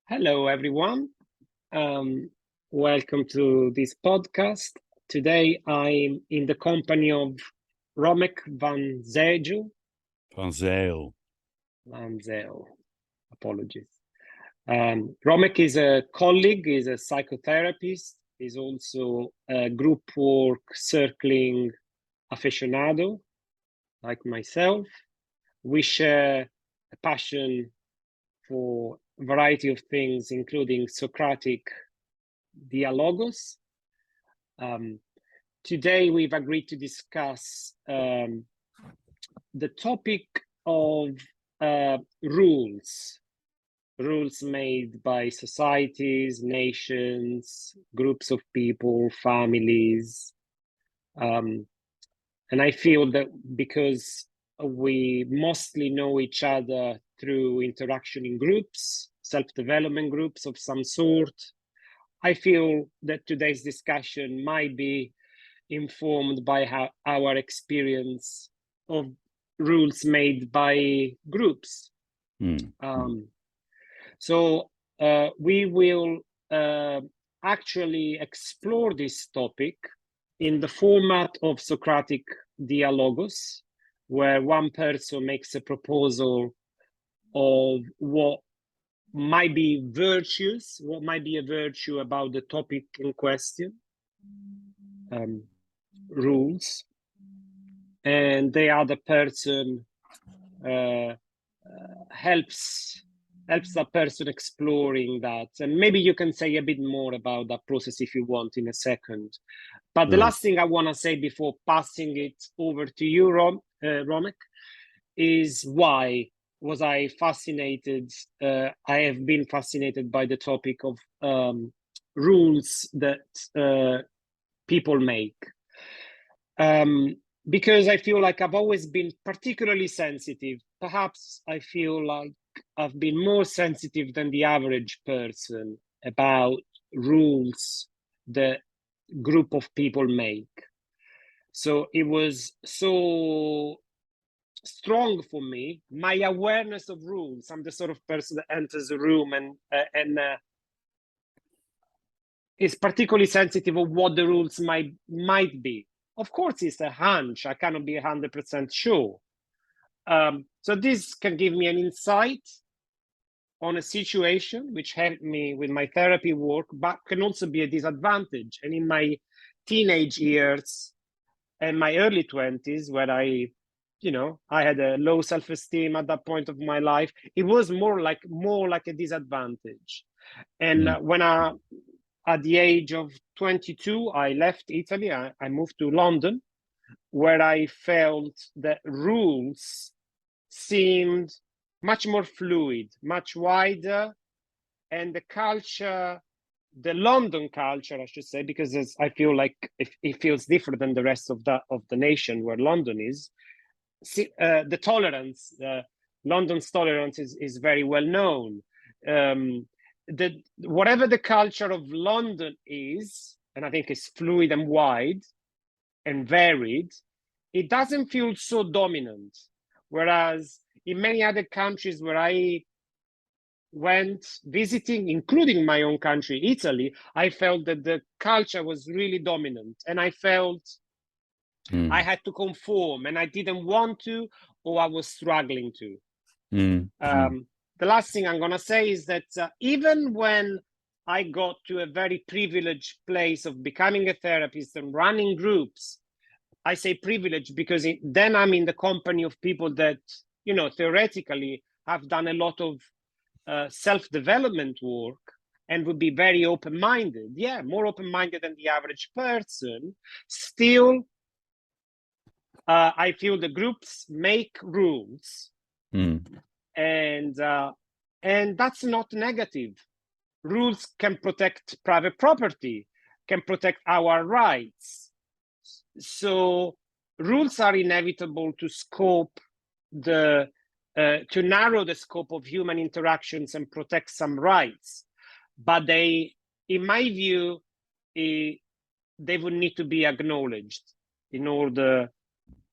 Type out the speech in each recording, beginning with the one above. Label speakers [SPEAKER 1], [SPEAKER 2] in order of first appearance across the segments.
[SPEAKER 1] Hello, everyone. Um, Welcome to this podcast. Today, I'm in the company of Romeck Van Zeijl.
[SPEAKER 2] Van Zeijl.
[SPEAKER 1] Van Zeijl. Apologies. Romeck is a colleague, is a psychotherapist, is also a group work circling aficionado, like myself. We share a passion for a variety of things, including Socratic dialogos. Today, we've agreed to discuss the topic of rules made by societies, nations, groups of people, families. And I feel that because we mostly know each other through interaction in groups, self-development groups of some sort, I feel that today's discussion might be informed by our experience of rules made by groups. So we will actually explore this topic in the format of Socratic dialogos, where one person makes a proposal of what might be virtues, what might be a virtue about the topic in question, rules, and the other person helps that person exploring that. And maybe you can say a bit more about that process if you want in a second. But the last thing I want to say before passing it over to you, Romeck, is why was I fascinated? I have been fascinated by the topic of rules that people make. Because I feel like I've always been particularly sensitive. Perhaps I feel like I've been more sensitive than the average person about rules that group of people make. So it was so strong for me, my awareness of rules. I'm the sort of person that enters a room and is particularly sensitive of what the rules might be. Of course, it's a hunch. I cannot be 100% sure. So this can give me an insight on a situation which helped me with my therapy work, but can also be a disadvantage. And in my teenage years and my early 20s, where I had a low self-esteem at that point of my life, it was more like a disadvantage. And when at the age of 22, I left Italy. I moved to London, where I felt that rules seemed much more fluid, much wider, and the culture, the London culture, I should say, because I feel like it feels different than the rest of the nation where London is. The tolerance, London's tolerance is very well known. Whatever the culture of London is, and I think it's fluid and wide and varied, it doesn't feel so dominant. Whereas in many other countries where I went visiting, including my own country, Italy, I felt that the culture was really dominant, and I felt I had to conform, and I didn't want to, or I was struggling to. The last thing I'm going to say is that even when I got to a very privileged place of becoming a therapist and running groups, I say privileged because then I'm in the company of people that, theoretically have done a lot of self-development work and would be very open-minded. Yeah, more open-minded than the average person. Still, I feel the groups make rules. And that's not negative. Rules can protect private property, can protect our rights. So rules are inevitable to narrow the scope of human interactions and protect some rights. But they, in my view, they would need to be acknowledged in order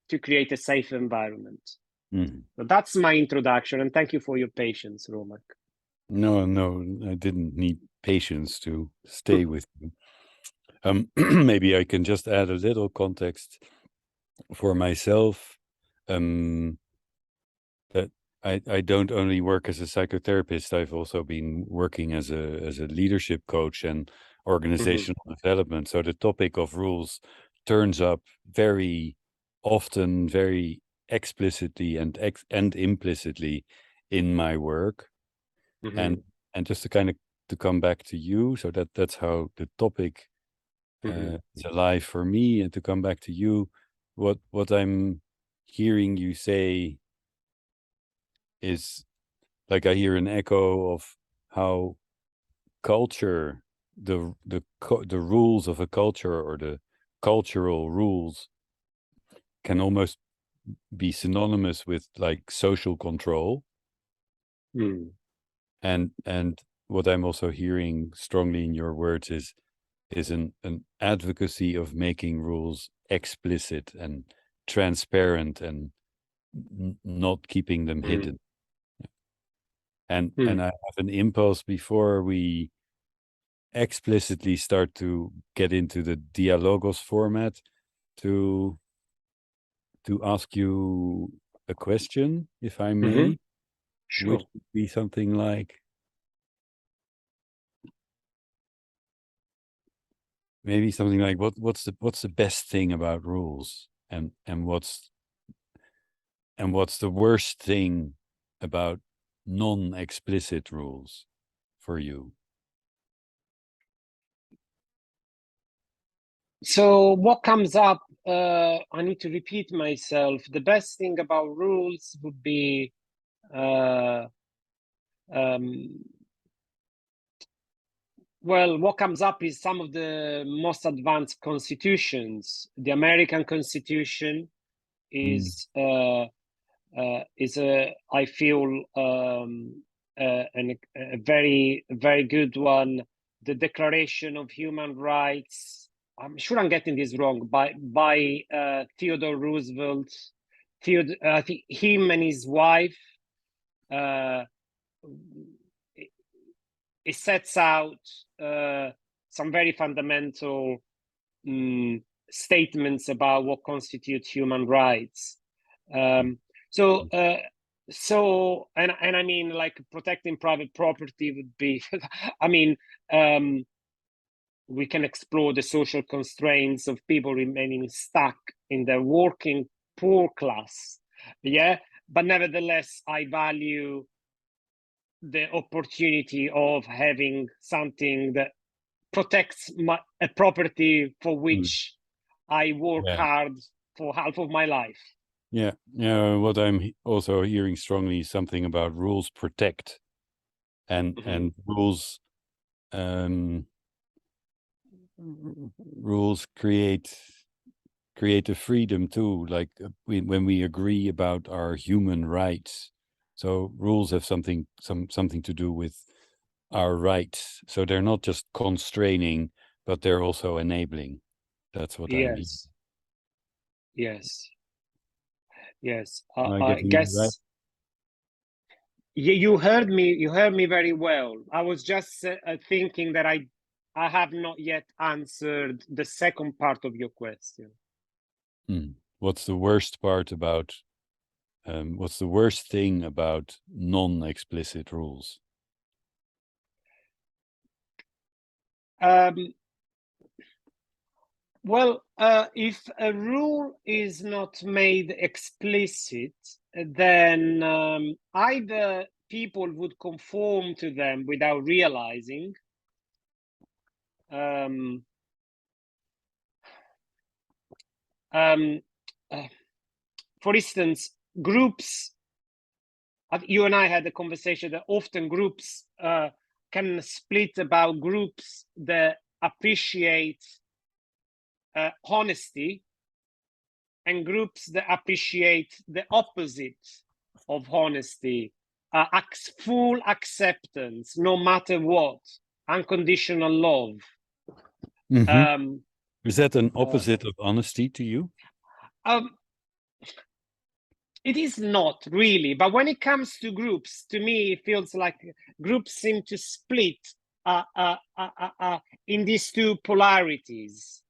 [SPEAKER 1] to create a safe environment. So that's my introduction, and thank you for your patience, Romeck.
[SPEAKER 2] No, I didn't need patience to stay with you. Maybe I can just add a little context for myself. That I don't only work as a psychotherapist. I've also been working as a leadership coach and organizational development. So the topic of rules turns up very often, very explicitly and implicitly in my work. And just to kind of to come back to you, so that's how the topic is alive for me. And to come back to you, what I'm hearing you say is like I hear an echo of how culture, the rules of a culture or the cultural rules can almost be synonymous with like social control. And what I'm also hearing strongly in your words is an advocacy of making rules explicit and transparent and not keeping them hidden. And I have an impulse before we explicitly start to get into the dialogos format to ask you a question, if I may, which
[SPEAKER 1] Sure.
[SPEAKER 2] would be something like, maybe something like what's the best thing about rules, and what's the worst thing about non-explicit rules for you?
[SPEAKER 1] So what comes up, I need to repeat myself. The best thing about rules would be well, what comes up is some of the most advanced constitutions. The American Constitution is I feel a very good one. The Declaration of Human Rights. I'm sure I'm getting this wrong. By Theodore Roosevelt. I think him and his wife. It sets out some very fundamental statements about what constitutes human rights. So I mean, like, protecting private property would be, I mean, we can explore the social constraints of people remaining stuck in their working poor class. Yeah, but nevertheless, I value the opportunity of having something that protects a property for which I work
[SPEAKER 2] Yeah.
[SPEAKER 1] hard for half of my life.
[SPEAKER 2] Yeah. What I'm also hearing strongly is something about rules protect, and rules rules create a freedom too. Like when we agree about our human rights, so rules have something to do with our rights. So they're not just constraining, but they're also enabling. That's what I'm hearing.
[SPEAKER 1] Yes.
[SPEAKER 2] Am I
[SPEAKER 1] I
[SPEAKER 2] getting it right?
[SPEAKER 1] guess you heard me. You heard me very well. I was just thinking that I have not yet answered the second part of your question.
[SPEAKER 2] What's the worst part about? What's the worst thing about non-explicit rules?
[SPEAKER 1] Well, if a rule is not made explicit, then either people would conform to them without realizing. For instance, groups. You and I had a conversation that often groups can split about groups that appreciate honesty and groups that appreciate the opposite of honesty, full acceptance, no matter what, unconditional love.
[SPEAKER 2] Is that an opposite of honesty to you?
[SPEAKER 1] It is not really, but when it comes to groups, to me, it feels like groups seem to split in these two polarities.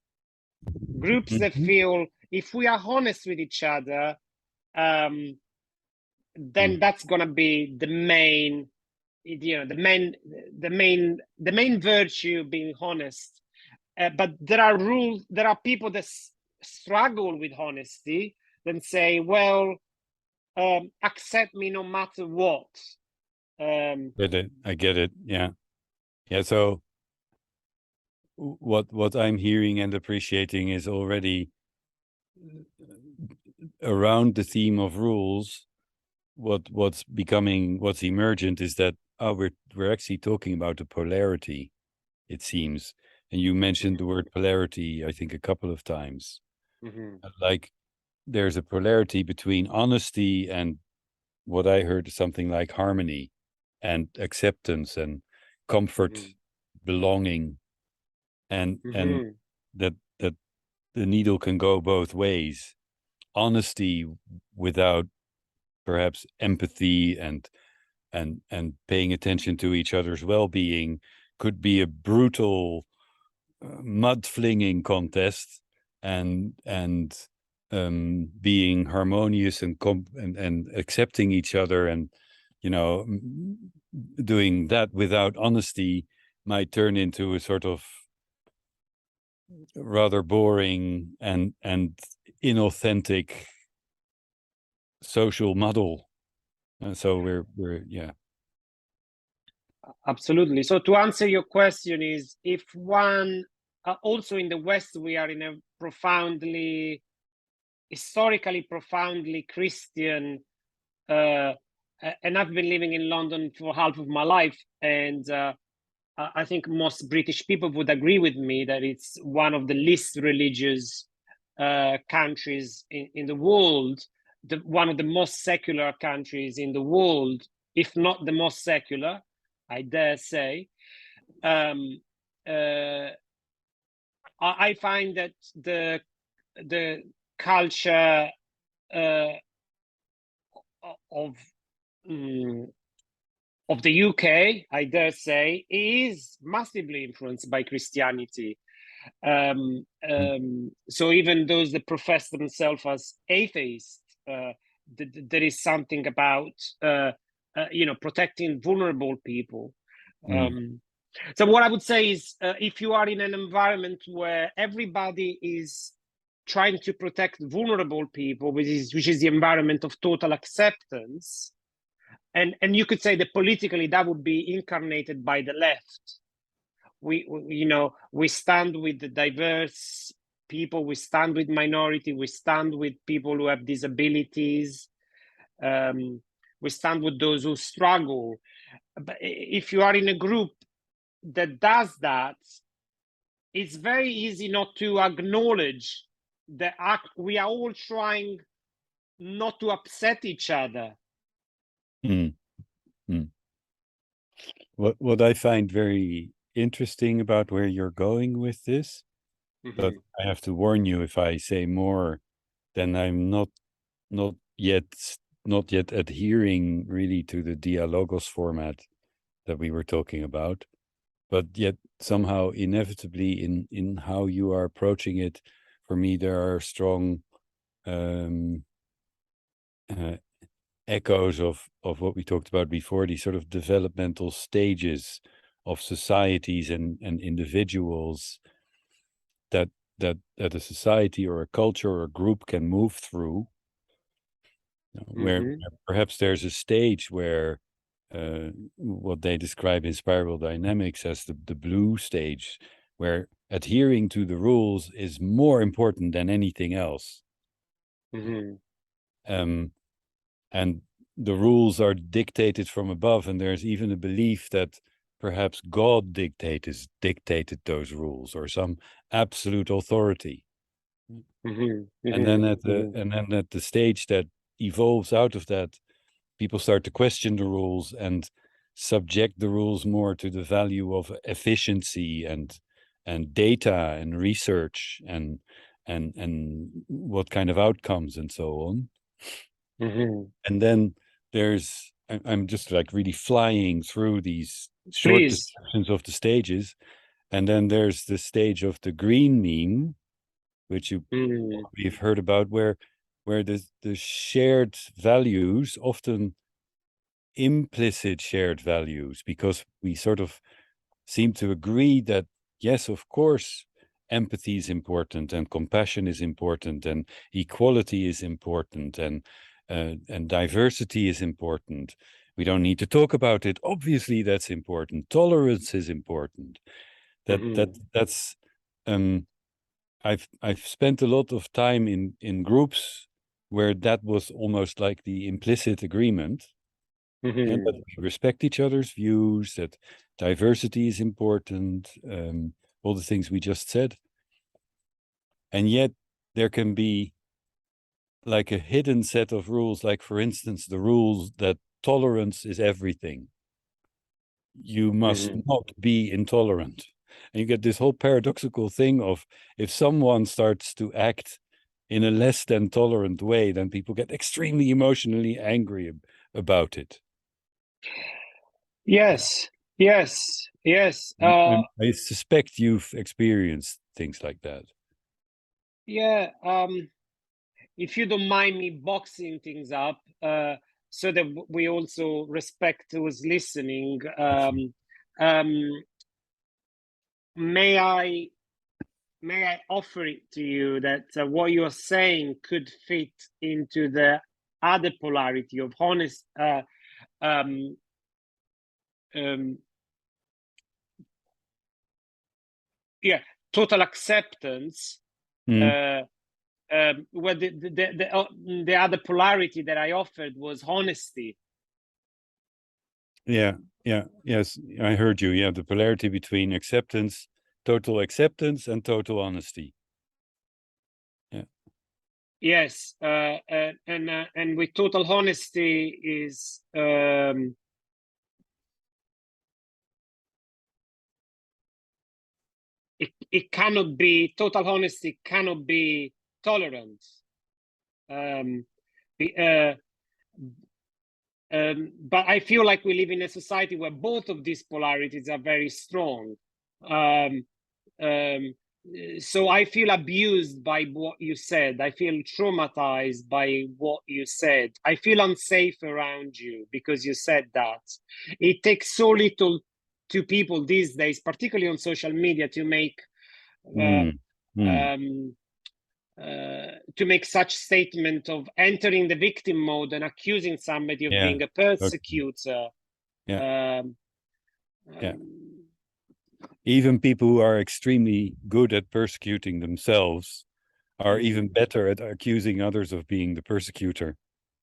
[SPEAKER 1] Groups that feel if we are honest with each other, then that's gonna be the main, the main virtue, being honest. But there are rules. There are people that struggle with honesty, then say, well, accept me no matter what.
[SPEAKER 2] I get it. Yeah. So what I'm hearing and appreciating is already around the theme of rules. What's emergent is that we're actually talking about the polarity, it seems. And you mentioned the word polarity, I think, a couple of times. Like there's a polarity between honesty and what I heard something like harmony and acceptance and comfort, belonging, and that the needle can go both ways. Honesty without perhaps empathy and paying attention to each other's well-being could be a brutal mud flinging contest, and being harmonious and accepting each other, and doing that without honesty might turn into a sort of rather boring and inauthentic social muddle. And so we're
[SPEAKER 1] Absolutely. So to answer your question is, if one, also in the West, we are in a historically profoundly Christian, and I've been living in London for half of my life, and I think most British people would agree with me that it's one of the least religious countries in the world, one of the most secular countries in the world, if not the most secular, I dare say. I find that the culture of the UK, I dare say, is massively influenced by Christianity. So even those that profess themselves as atheists, there is something about protecting vulnerable people. So what I would say is, if you are in an environment where everybody is trying to protect vulnerable people, which is the environment of total acceptance, and you could say that politically that would be incarnated by the left. We stand with the diverse people, we stand with minority, we stand with people who have disabilities, we stand with those who struggle. But if you are in a group that does that, it's very easy not to acknowledge that we are all trying not to upset each other.
[SPEAKER 2] What I find very interesting about where you're going with this, but I have to warn you, if I say more, then I'm not yet adhering really to the dialogos format that we were talking about, but yet somehow inevitably in how you are approaching it, for me there are strong echoes of what we talked about before, these sort of developmental stages of societies and individuals that a society or a culture or a group can move through, where perhaps there's a stage where what they describe in spiral dynamics as the blue stage, where adhering to the rules is more important than anything else. And the rules are dictated from above, and there's even a belief that perhaps God dictated those rules, or some absolute authority. And then at the stage that evolves out of that, people start to question the rules and subject the rules more to the value of efficiency and data and research and what kind of outcomes and so on. And then there's, I'm just like really flying through these short
[SPEAKER 1] Please.
[SPEAKER 2] descriptions of the stages. And then there's the stage of the green mean, which you've heard about, where the shared values, often implicit shared values, because we sort of seem to agree that, yes, of course, empathy is important, and compassion is important, and equality is important, and diversity is important. We don't need to talk about it. Obviously, that's important. Tolerance is important. That's I've spent a lot of time in groups where that was almost like the implicit agreement, and that we respect each other's views, that diversity is important, all the things we just said. And yet there can be like a hidden set of rules, like, for instance, the rules that tolerance is everything. You must not be intolerant. And you get this whole paradoxical thing of, if someone starts to act in a less than tolerant way, then people get extremely emotionally angry about it.
[SPEAKER 1] Yes.
[SPEAKER 2] I suspect you've experienced things like that.
[SPEAKER 1] Yeah. If you don't mind me boxing things up, so that we also respect who's listening, may I offer it to you that what you're saying could fit into the other polarity of honest, total acceptance, where the other polarity that I offered was honesty.
[SPEAKER 2] Yes, I heard you. Yeah, the polarity between acceptance, total acceptance, and total honesty. Yeah.
[SPEAKER 1] Yes, and with total honesty is it cannot be, total honesty cannot be tolerance. But I feel like we live in a society where both of these polarities are very strong. So I feel abused by what you said. I feel traumatized by what you said. I feel unsafe around you because you said that. It takes so little to people these days, particularly on social media, to make such statement of entering the victim mode and accusing somebody of being a persecutor.
[SPEAKER 2] Even people who are extremely good at persecuting themselves are even better at accusing others of being the persecutor,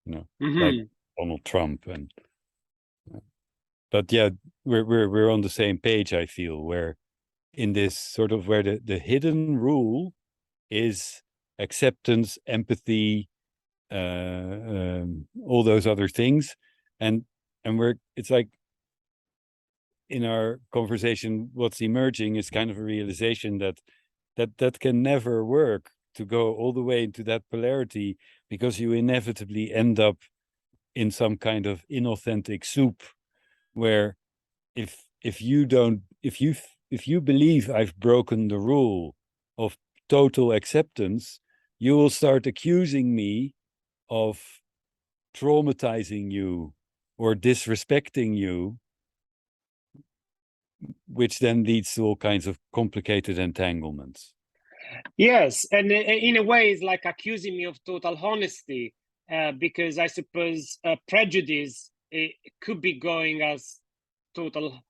[SPEAKER 2] like Donald Trump. But yeah, we're on the same page, I feel, where in this sort of, where the hidden rule is acceptance, empathy, all those other things, and it's like, in our conversation, what's emerging is kind of a realization that can never work, to go all the way into that polarity, because you inevitably end up in some kind of inauthentic soup, where if you believe I've broken the rule of total acceptance, you will start accusing me of traumatizing you or disrespecting you, which then leads to all kinds of complicated entanglements.
[SPEAKER 1] Yes, and in a way, it's like accusing me of total honesty, because I suppose prejudice, it could be going as total.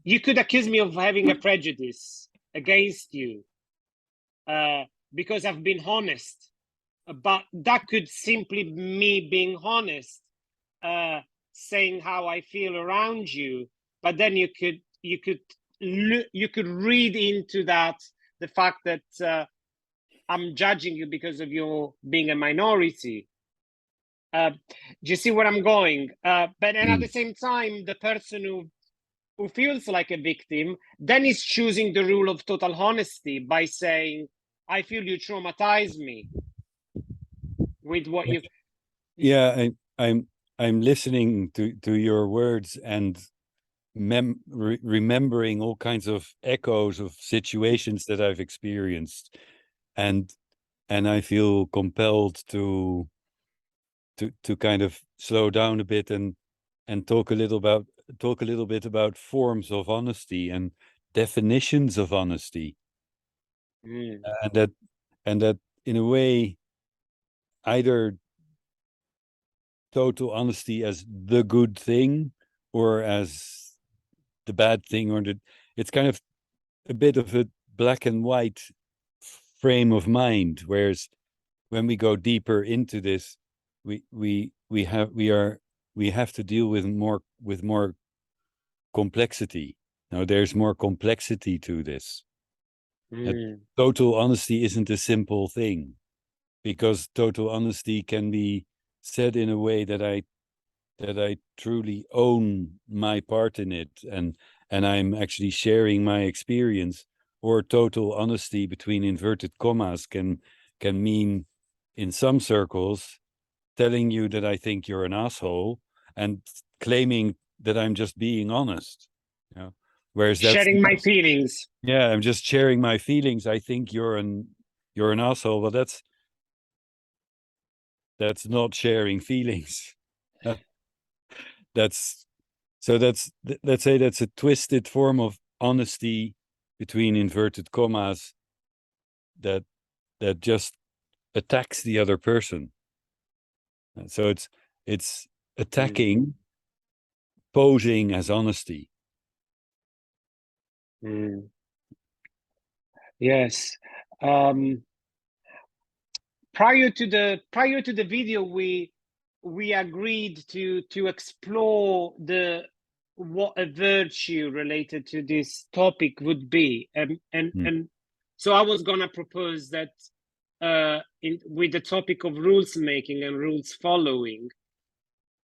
[SPEAKER 1] You could accuse me of having a prejudice against you because I've been honest, but that could simply me being honest, saying how I feel around you. But then you could read into that the fact that I'm judging you because of you being a minority. Do you see where I'm going? But then at the same time, the person who feels like a victim then is choosing the rule of total honesty by saying, I feel you traumatize me with what you...
[SPEAKER 2] Yeah, I'm listening to your words and remembering all kinds of echoes of situations that I've experienced, and I feel compelled to kind of slow down a bit and talk a little bit about forms of honesty and definitions of honesty,
[SPEAKER 1] Mm,
[SPEAKER 2] and that in a way, either total honesty as the good thing or as the bad thing, or it's kind of a bit of a black and white frame of mind, whereas when we go deeper into this, we have to deal with more complexity. Now there's more complexity to this.
[SPEAKER 1] mm,
[SPEAKER 2] Total honesty isn't a simple thing, because total honesty can be said in a way that I truly own my part in it, and I'm actually sharing my experience. Or total honesty, between inverted commas, can mean, in some circles, telling you that I think you're an asshole and claiming that I'm just being honest. You know? Whereas that's
[SPEAKER 1] sharing my
[SPEAKER 2] not,
[SPEAKER 1] feelings.
[SPEAKER 2] yeah, I'm just sharing my feelings. I think you're an asshole. Well, that's not sharing feelings. that's let's say that's a twisted form of honesty between inverted commas that just attacks the other person. So it's
[SPEAKER 1] Mm,
[SPEAKER 2] attacking, posing as honesty.
[SPEAKER 1] mm. Yes. Um, prior to the video, we agreed to explore what a virtue related to this topic would be,
[SPEAKER 2] Mm.
[SPEAKER 1] and so I was gonna propose that with the topic of rules making and rules following,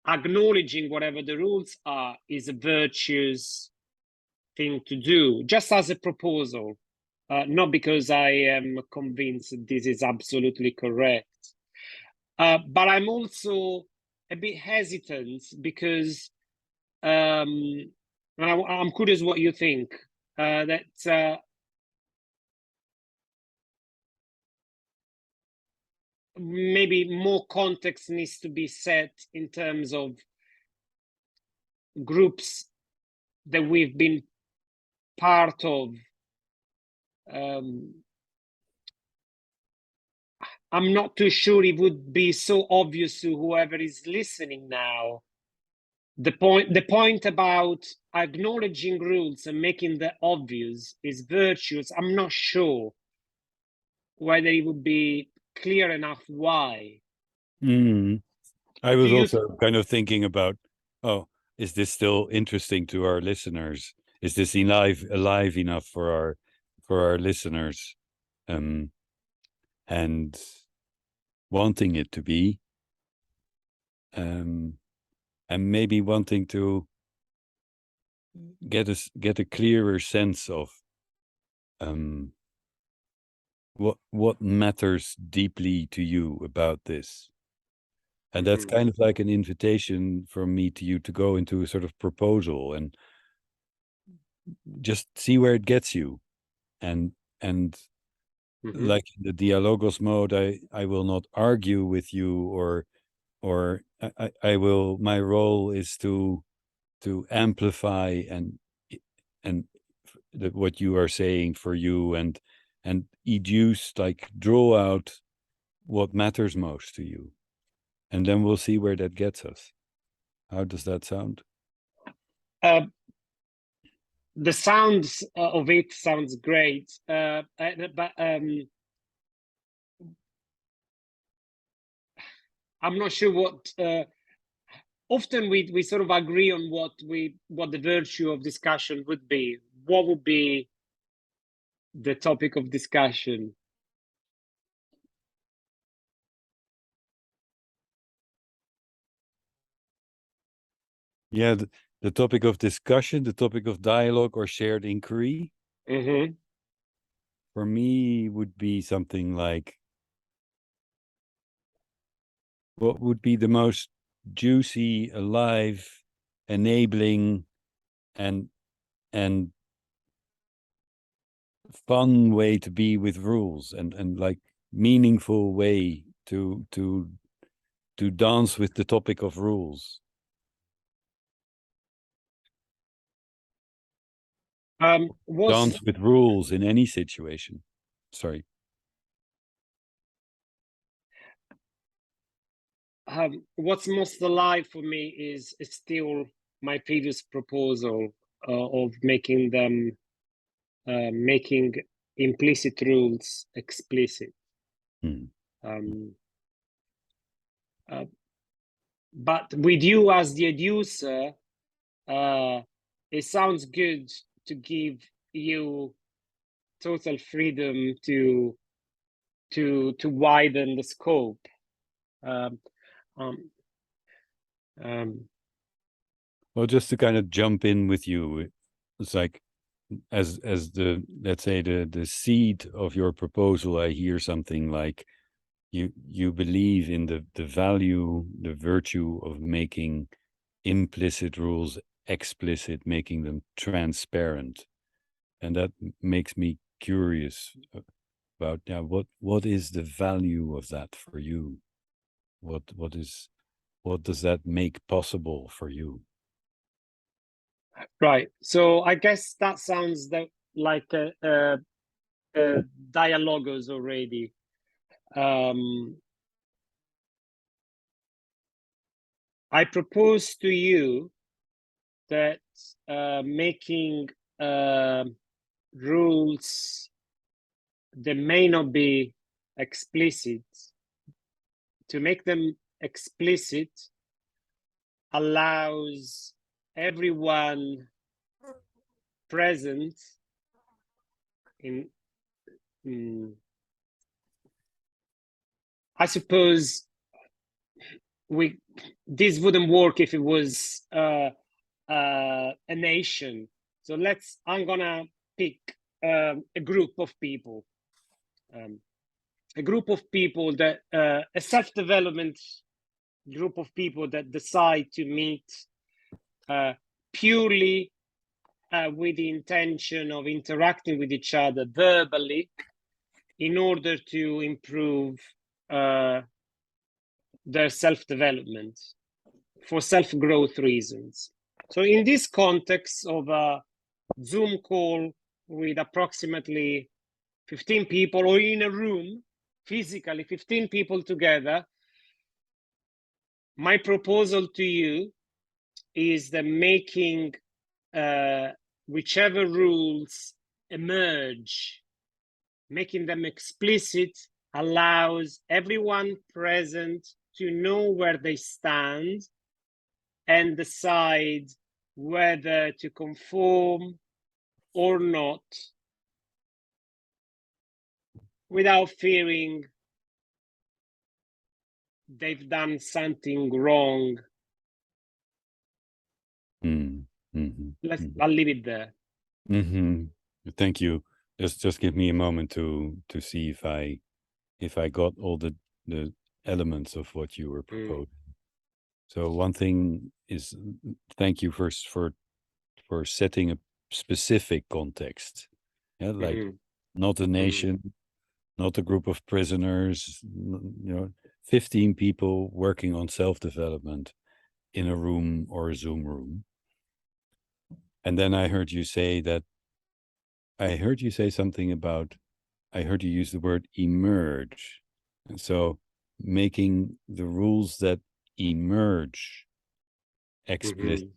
[SPEAKER 1] acknowledging whatever the rules are is a virtuous thing to do, just as a proposal, not because I am convinced that this is absolutely correct. But I'm also a bit hesitant because, and I'm curious what you think, that maybe more context needs to be set in terms of groups that we've been part of. Um, I'm not too sure it would be so obvious to whoever is listening now. The point about acknowledging rules and making them obvious is virtuous. I'm not sure whether it would be clear enough why.
[SPEAKER 2] Mm. I
[SPEAKER 1] Do
[SPEAKER 2] was
[SPEAKER 1] you?
[SPEAKER 2] also kind of thinking about, oh, is this still interesting to our listeners? Is this alive enough for our listeners? Um, and wanting it to be, um, and maybe wanting to get a clearer sense of um, what matters deeply to you about this. And that's
[SPEAKER 1] Mhm,
[SPEAKER 2] kind of like an invitation from me to you to go into a sort of proposal and just see where it gets you. And
[SPEAKER 1] mhm,
[SPEAKER 2] like in the dialogos mode, I will not argue with you, or I will, my role is to amplify and what you are saying for you, and educe, like draw out what matters most to you, and then we'll see where that gets us. How does that sound?
[SPEAKER 1] uh, the sounds of it sounds great, but I'm not sure what. Often we sort of agree on what the virtue of discussion would be. What would be the topic of discussion?
[SPEAKER 2] Yeah, the topic of discussion, the topic of dialogue or shared inquiry,
[SPEAKER 1] Mm-hmm.
[SPEAKER 2] for me would be something like, what would be the most juicy, alive, enabling, and fun way to be with rules, and like meaningful way to dance with the topic of rules? Dance with rules in any situation. Sorry.
[SPEAKER 1] What's most alive for me is still my previous proposal of making them making implicit rules explicit. But with you as the educer, it sounds good to give you total freedom to widen the scope.
[SPEAKER 2] Well, just to kind of jump in with you, it's like as the, let's say, the seed of your proposal, I hear something like you believe in the value, the virtue of making implicit rules explicit, making them transparent. And that makes me curious about what is the value of that for you? What does that make possible for you?
[SPEAKER 1] Right. So I guess that sounds like a dialogues already. I propose to you that making rules that may not be explicit, to make them explicit allows everyone present in I suppose this wouldn't work if it was a nation. So I'm gonna pick a group of people, that a self-development group of people that decide to meet purely with the intention of interacting with each other verbally in order to improve their self-development for self-growth reasons. So in this context of a Zoom call with approximately 15 people, or in a room, physically 15 people together, my proposal to you is that making whichever rules emerge, making them explicit, allows everyone present to know where they stand and decide whether to conform or not, without fearing they've done something wrong. I'll leave it there.
[SPEAKER 2] Thank you. Just give me a moment to see if I got all the elements of what you were proposing. So one thing is, thank you first for setting a specific context. Yeah, like not a nation, not a group of prisoners, 15 people working on self-development in a room or a Zoom room. And then I heard you say something about, I heard you use the word emerge. And so making the rules that emerge explicit.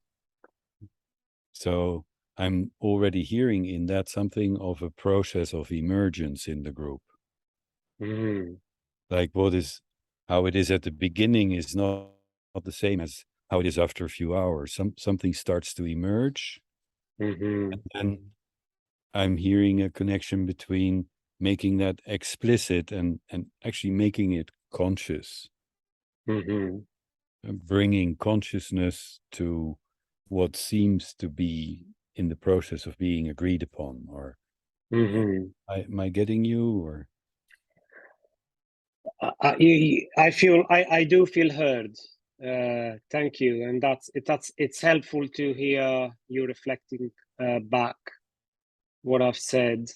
[SPEAKER 2] So I'm already hearing in that something of a process of emergence in the group. Like how it is at the beginning is not the same as how it is after a few hours. Something starts to emerge. And then I'm hearing a connection between making that explicit and actually making it conscious. Bringing consciousness to what seems to be in the process of being agreed upon, or am I getting you? Or
[SPEAKER 1] I do feel heard. Thank you, and it's helpful to hear you reflecting back what I've said.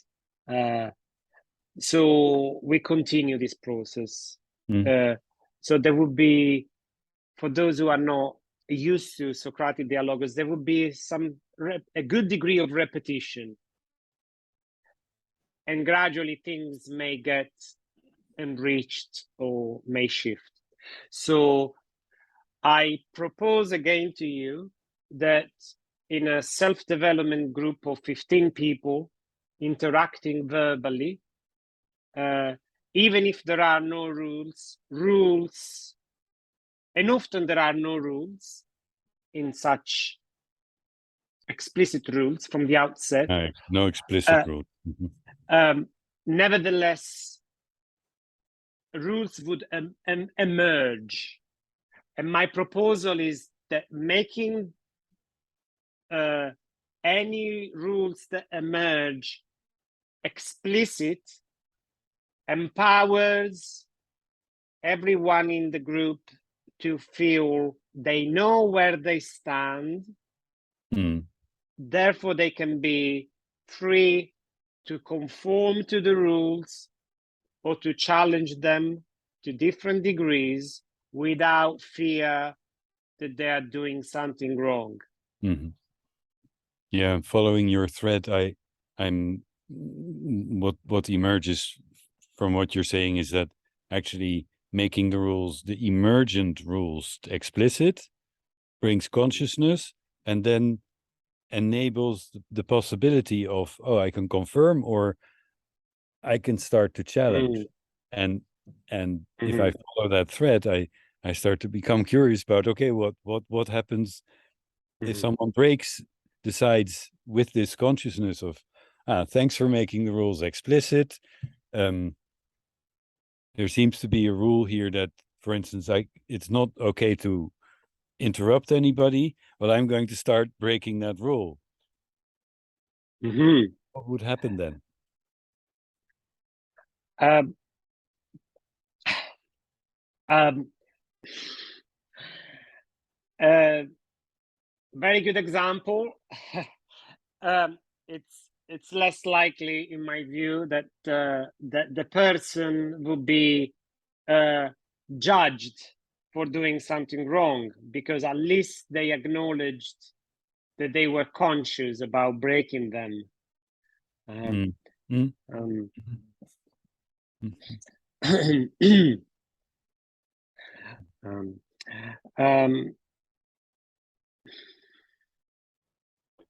[SPEAKER 1] So we continue this process. So there would be, for those who are not used to Socratic dialogues, there would be a good degree of repetition, and gradually things may get enriched or may shift. So I propose again to you that in a self-development group of 15 people interacting verbally, even if there are no rules, and often there are no rules in such explicit rules from the outset.
[SPEAKER 2] No explicit rule.
[SPEAKER 1] Nevertheless, rules would emerge. And my proposal is that making any rules that emerge explicit empowers everyone in the group to feel they know where they stand. Therefore, they can be free to conform to the rules or to challenge them to different degrees without fear that they are doing something wrong.
[SPEAKER 2] Yeah, following your thread, I'm what emerges from what you're saying is that actually making the rules, the emergent rules, explicit, brings consciousness, and then enables the possibility of, oh, I can confirm or I can start to challenge. And if I follow that thread, I start to become curious about, okay, what happens if someone decides with this consciousness of, thanks for making the rules explicit. There seems to be a rule here that, for instance, it's not okay to interrupt anybody, but I'm going to start breaking that rule. What would happen then?
[SPEAKER 1] Very good example. It's less likely, in my view, that that the person would be judged for doing something wrong, because at least they acknowledged that they were conscious about breaking them.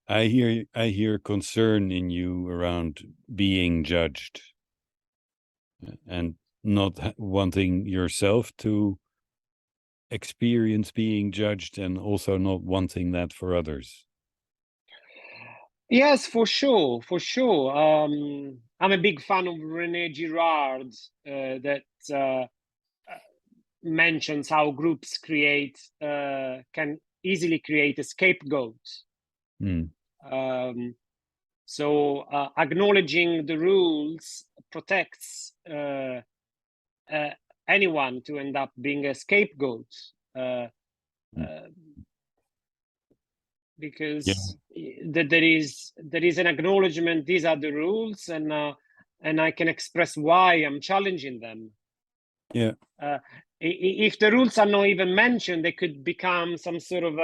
[SPEAKER 2] I hear concern in you around being judged and not wanting yourself to experience being judged, and also not wanting that for others.
[SPEAKER 1] Yes, for sure. I'm a big fan of René Girard, that mentions how groups can easily create a scapegoat. So acknowledging the rules protects anyone to end up being a scapegoat, because there is an acknowledgement, these are the rules, and I can express why I'm challenging them. If the rules are not even mentioned, they could become some sort of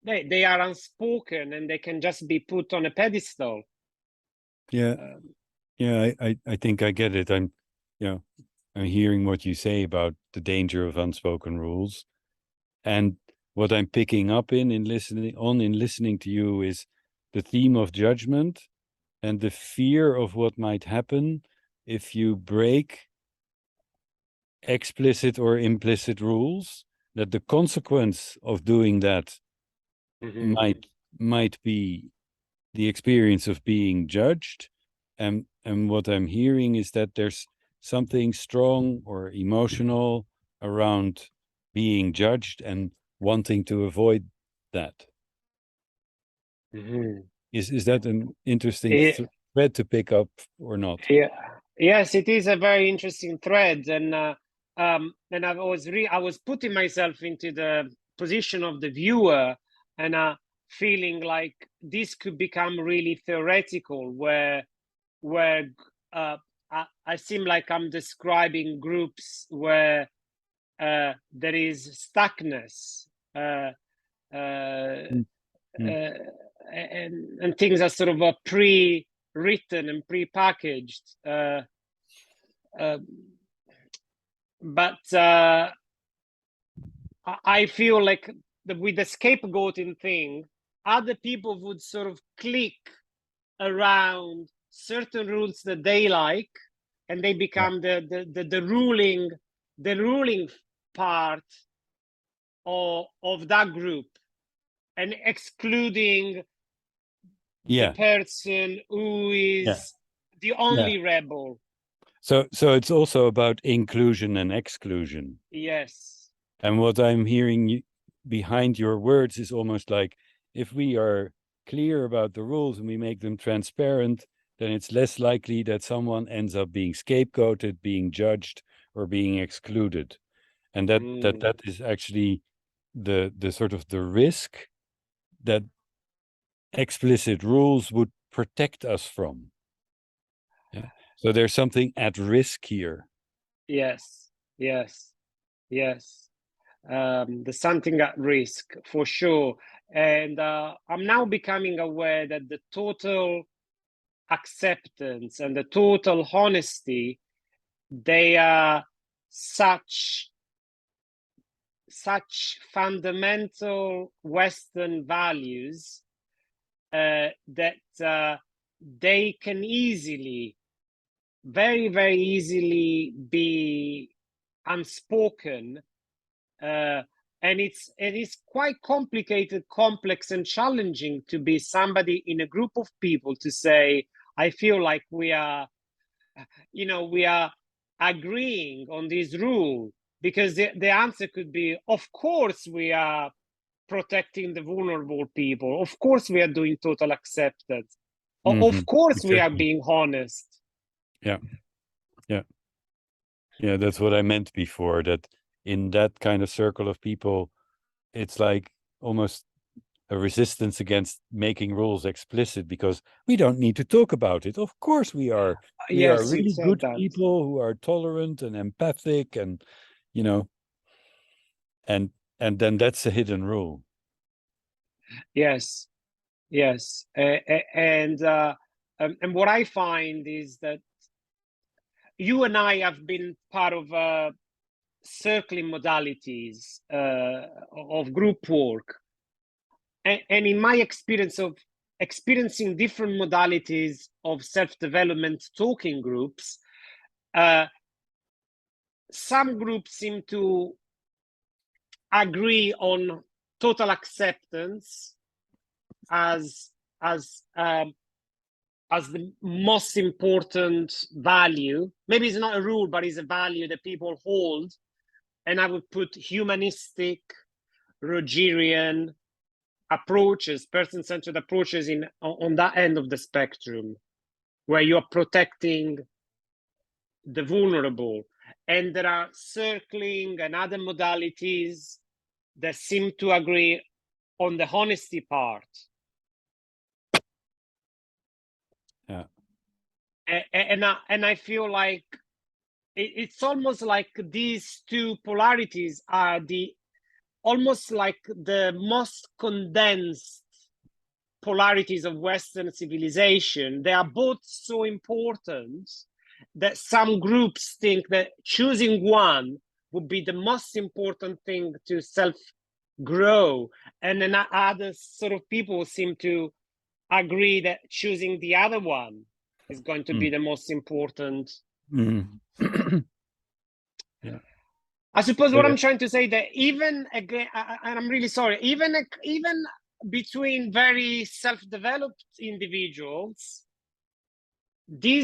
[SPEAKER 1] they are unspoken, and they can just be put on a pedestal.
[SPEAKER 2] I think I get it. I'm hearing what you say about the danger of unspoken rules, and what I'm picking up in listening to you is the theme of judgment and the fear of what might happen if you break explicit or implicit rules, that the consequence of doing that might be the experience of being judged. And what I'm hearing is that there's something strong or emotional around being judged and wanting to avoid that. Is that an interesting thread to pick up or not?
[SPEAKER 1] Yes, it is a very interesting thread, and I was putting myself into the position of the viewer, and feeling like this could become really theoretical, where I seem like I'm describing groups where there is stuckness, uh,
[SPEAKER 2] Mm, mm.
[SPEAKER 1] and things are sort of pre-written and pre-packaged. But I feel like with the scapegoating thing, other people would sort of click around certain rules that they like, and they become the ruling part of that group, and excluding the
[SPEAKER 2] Yeah,
[SPEAKER 1] person who
[SPEAKER 2] yeah,
[SPEAKER 1] is the
[SPEAKER 2] yeah.
[SPEAKER 1] only rebel.
[SPEAKER 2] So it's also about inclusion and exclusion.
[SPEAKER 1] Yes.
[SPEAKER 2] And what I'm hearing behind your words is almost like, if we are clear about the rules and we make them transparent, then it's less likely that someone ends up being scapegoated, being judged, or being excluded. And that is actually the sort of the risk that explicit rules would protect us from. Yeah. So there's something at risk here.
[SPEAKER 1] Yes. Yes. Yes. There's something at risk for sure. And I'm now becoming aware that the total acceptance and the total honesty, they are such fundamental Western values that they can easily, very, very easily be unspoken. And it's quite complicated, complex, and challenging to be somebody in a group of people to say, I feel like we are agreeing on this rule, because the answer could be, of course we are protecting the vulnerable people, of course we are doing total acceptance, of course we are
[SPEAKER 2] Exactly.
[SPEAKER 1] being honest.
[SPEAKER 2] Yeah. Yeah. Yeah, that's what I meant before, that in that kind of circle of people, it's like almost a resistance against making rules explicit, because we don't need to talk about it. Of course we are
[SPEAKER 1] Yes, you
[SPEAKER 2] really
[SPEAKER 1] said
[SPEAKER 2] good
[SPEAKER 1] that.
[SPEAKER 2] people who are tolerant and empathic, and you know, and then that's a hidden rule.
[SPEAKER 1] Yes, yes. And what I find is that you and I have been part of circling modalities of group work, and in my experience of experiencing different modalities of self-development talking groups, some groups seem to agree on total acceptance as the most important value. Maybe it's not a rule, but it's a value that people hold. And I would put humanistic, Rogerian approaches, person-centered approaches on that end of the spectrum, where you're protecting the vulnerable. And there are circling and other modalities that seem to agree on the honesty part.
[SPEAKER 2] Yeah.
[SPEAKER 1] And I feel like it's almost like these two polarities are almost like the most condensed polarities of Western civilization. They are both so important that some groups think that choosing one would be the most important thing to self-grow, and then other sort of people seem to agree that choosing the other one is going to be the most important.
[SPEAKER 2] Yeah.
[SPEAKER 1] I suppose
[SPEAKER 2] So
[SPEAKER 1] what I'm trying to say, that even again, and I'm really sorry, even between very self-developed individuals, there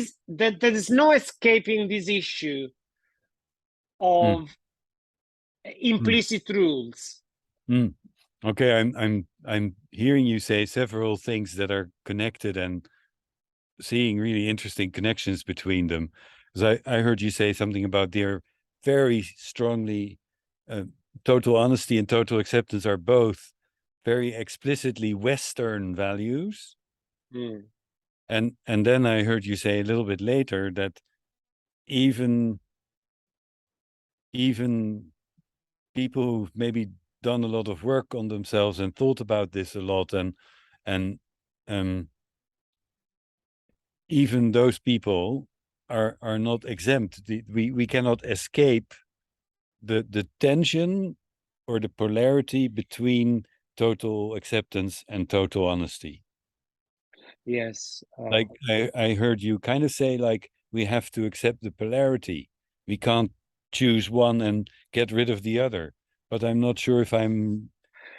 [SPEAKER 1] is no escaping this issue of implicit rules.
[SPEAKER 2] Okay, I'm hearing you say several things that are connected and seeing really interesting connections between them. Because I heard you say something about their very strongly total honesty and total acceptance are both very explicitly Western values.
[SPEAKER 1] Mm.
[SPEAKER 2] And then I heard you say a little bit later that even people who've maybe done a lot of work on themselves and thought about this a lot, and even those people are not exempt. We cannot escape the tension or the polarity between total acceptance and total honesty.
[SPEAKER 1] Yes.
[SPEAKER 2] Like I heard you kind of say, like, we have to accept the polarity. We can't choose one and get rid of the other. But I'm not sure if I'm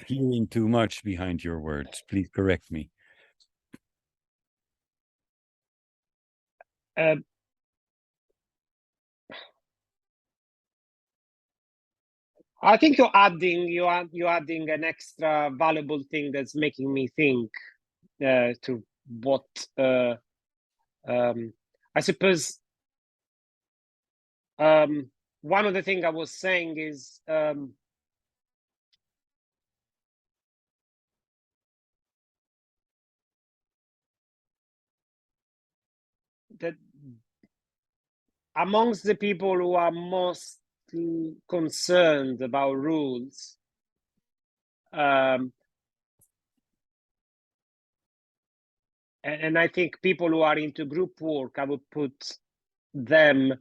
[SPEAKER 2] hearing too much behind your words. Please correct me.
[SPEAKER 1] Uh, I think you're adding an extra valuable thing that's making me think to what I suppose one of the things I was saying is that amongst the people who are most concerned about rules, and I think people who are into group work, I would put them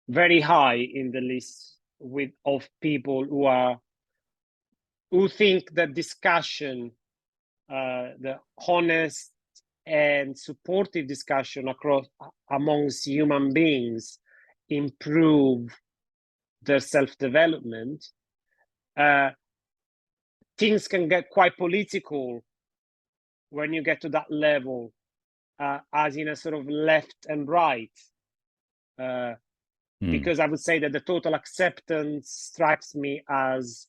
[SPEAKER 1] very high in the list of people who think that discussion, the honest and supportive discussion amongst human beings, improve their self-development. Things can get quite political when you get to that level, as in a sort of left and right. Because I would say that the total acceptance strikes me as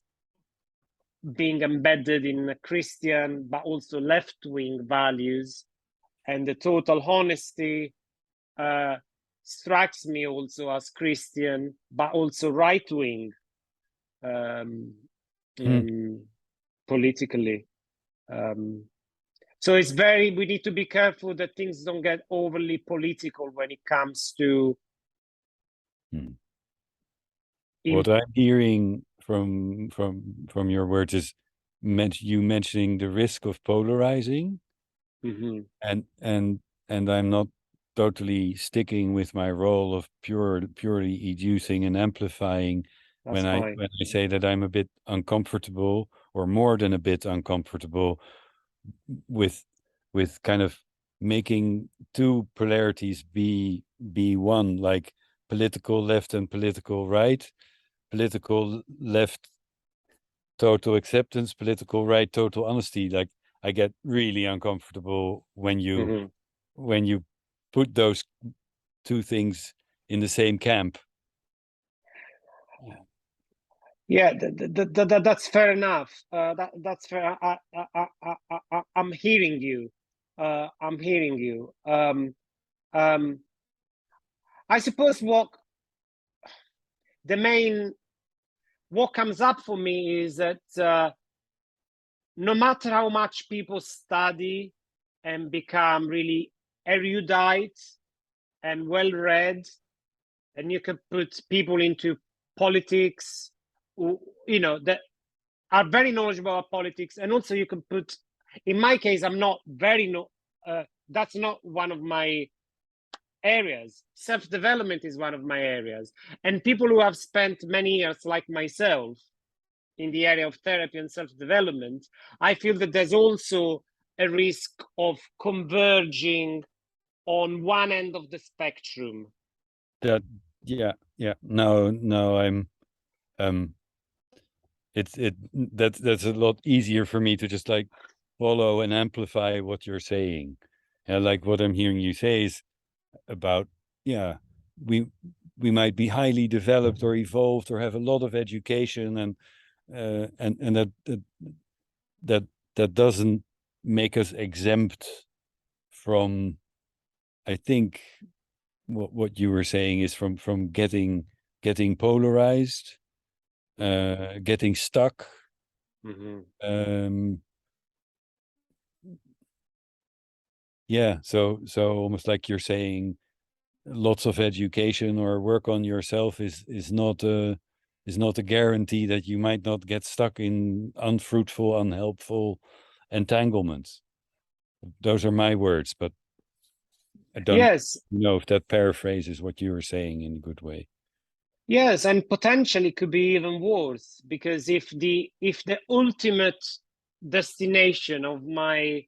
[SPEAKER 1] being embedded in Christian, but also left-wing values. And the total honesty strikes me also as Christian, but also right-wing politically. So we need to be careful that things don't get overly political when it comes to
[SPEAKER 2] what I'm hearing from your words is you mentioning the risk of polarizing, and I'm not totally sticking with my role of purely educing and amplifying. When I say that I'm a bit uncomfortable, or more than a bit uncomfortable, with kind of making two polarities be one, like political left and political right, political left total acceptance, political right total honesty. Like, I get really uncomfortable when you put those two things in the same camp.
[SPEAKER 1] Yeah, that's fair enough. That's fair. I'm hearing you. I'm hearing you. I suppose what comes up for me is that no matter how much people study and become really erudite and well-read, and you can put people into politics who, that are very knowledgeable about politics, and also you can put, in my case, I'm not very that's not one of my areas. Self-development is one of my areas, and people who have spent many years, like myself, in the area of therapy and self-development, I feel that there's also a risk of converging on one end of the spectrum.
[SPEAKER 2] That's a lot easier for me to just like follow and amplify what you're saying. And like what I'm hearing you say is about, we might be highly developed or evolved or have a lot of education, and that doesn't make us exempt from, I think, what you were saying is from getting polarized, getting stuck. Yeah, so almost like you're saying, lots of education or work on yourself is not a guarantee that you might not get stuck in unfruitful, unhelpful entanglements. Those are my words, but I don't know if that paraphrases what you were saying in a good way.
[SPEAKER 1] Yes, and potentially could be even worse, because if the ultimate destination of my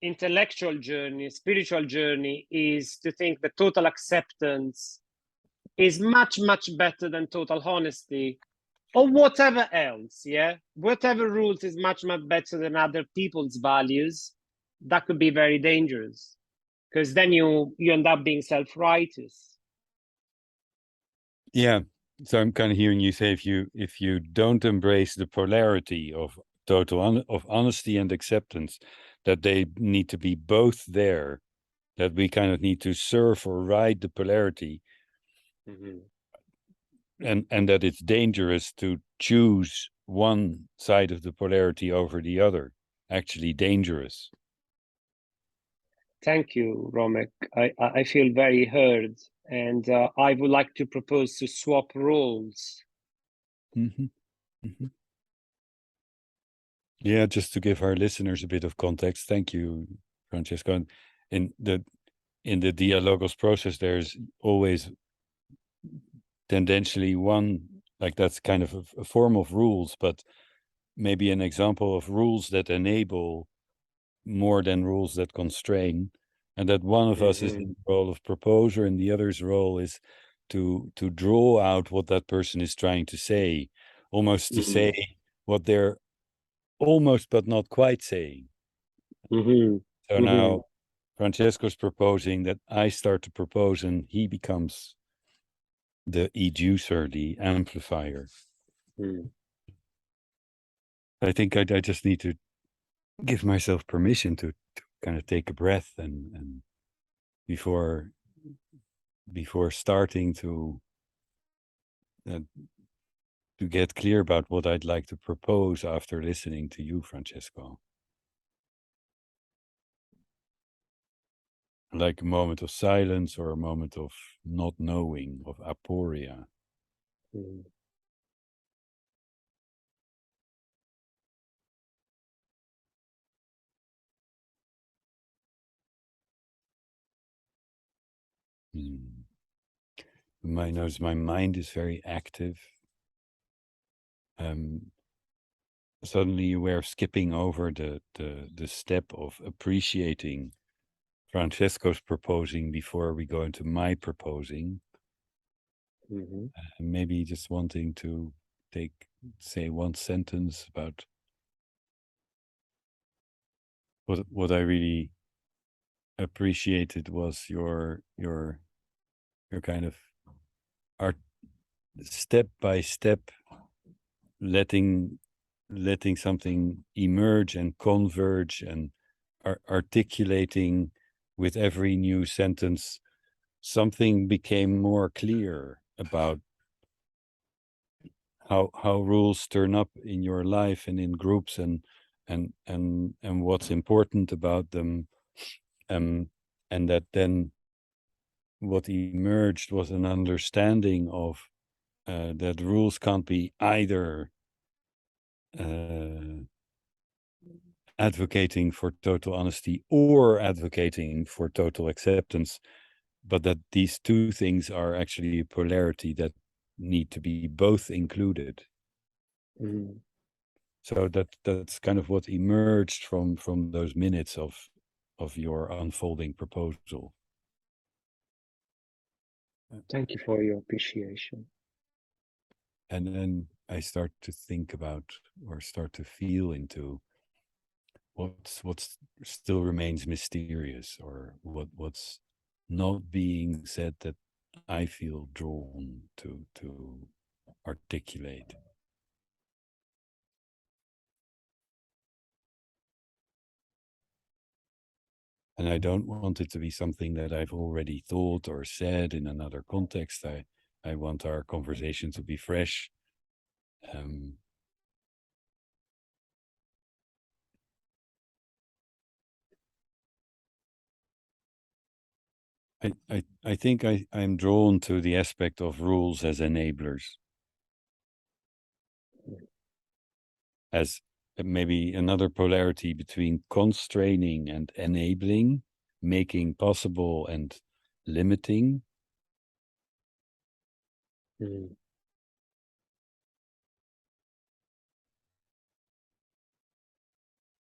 [SPEAKER 1] intellectual journey, spiritual journey, is to think that total acceptance is much, much better than total honesty, or whatever else, whatever rules is much, much better than other people's values, that could be very dangerous, because then you end up being self-righteous.
[SPEAKER 2] Yeah, so I'm kind of hearing you say, if you don't embrace the polarity of of honesty and acceptance, that they need to be both there, that we kind of need to surf or ride the polarity, and that it's dangerous to choose one side of the polarity over the other. Actually dangerous.
[SPEAKER 1] Thank you, Romeck. I feel very heard, and I would like to propose to swap roles.
[SPEAKER 2] Yeah, just to give our listeners a bit of context. Thank you, Francesco. In the Dialogos process, there's always tendentially one, like that's kind of a form of rules, but maybe an example of rules that enable more than rules that constrain, and that one of us is in the role of proposer and the other's role is to draw out what that person is trying to say, almost to say what they're almost but not quite saying. So now Francesco's proposing that I start to propose, and he becomes the educer, the amplifier. I think I just need to give myself permission to kind of take a breath and before starting to get clear about what I'd like to propose after listening to you, Francesco. Like a moment of silence or a moment of not knowing, of aporia. My nose, my mind is very active. Suddenly we're skipping over the step of appreciating Francesco's proposing before we go into my proposing. Maybe just wanting to say one sentence about what I really appreciated was your kind of art, step by step, letting something emerge and converge and articulating with every new sentence. Something became more clear about how rules turn up in your life and in groups, and what's important about them, and that then what emerged was an understanding of that rules can't be either advocating for total honesty or advocating for total acceptance, but that these two things are actually a polarity that need to be both included. So that's kind of what emerged from those minutes of your unfolding proposal.
[SPEAKER 1] Thank you for your appreciation.
[SPEAKER 2] And then I start to think about, or start to feel into, what's still remains mysterious, or what's not being said that I feel drawn to articulate. and I don't want it to be something that I've already thought or said in another context. I want our conversation to be fresh. I think I'm drawn to the aspect of rules as enablers, as maybe another polarity between constraining and enabling, making possible and limiting.
[SPEAKER 1] Mm.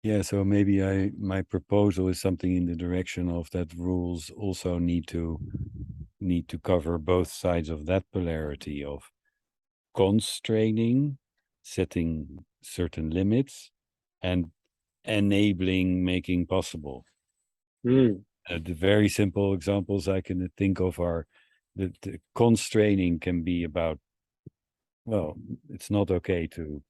[SPEAKER 2] Yeah, so maybe my proposal is something in the direction of that rules also need to cover both sides of that polarity of constraining, setting certain limits, and enabling, making possible.
[SPEAKER 1] Mm.
[SPEAKER 2] The very simple examples I can think of are the constraining can be about, well, it's not okay to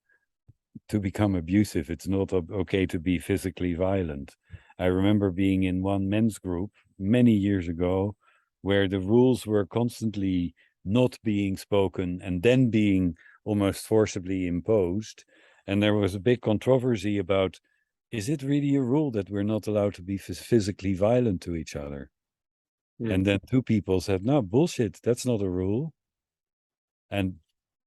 [SPEAKER 2] become abusive. It's not okay to be physically violent. I remember being in one men's group many years ago where the rules were constantly not being spoken and then being almost forcibly imposed. And there was a big controversy about, is it really a rule that we're not allowed to be physically violent to each other? And then two people said, no, bullshit, that's not a rule. And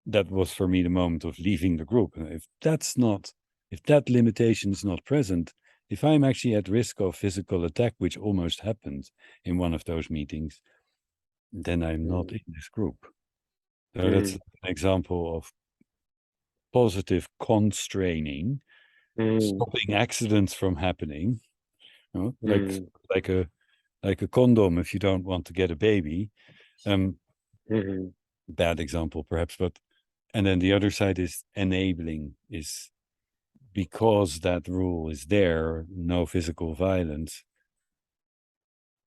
[SPEAKER 2] that was for me the moment of leaving the group. If that limitation is not present, if I'm actually at risk of physical attack, which almost happened in one of those meetings, then I'm not in this group. So that's an example of positive constraining, stopping accidents from happening. You know, like a condom if you don't want to get a baby. Bad example perhaps, but and then the other side is enabling, is because that rule is there, no physical violence,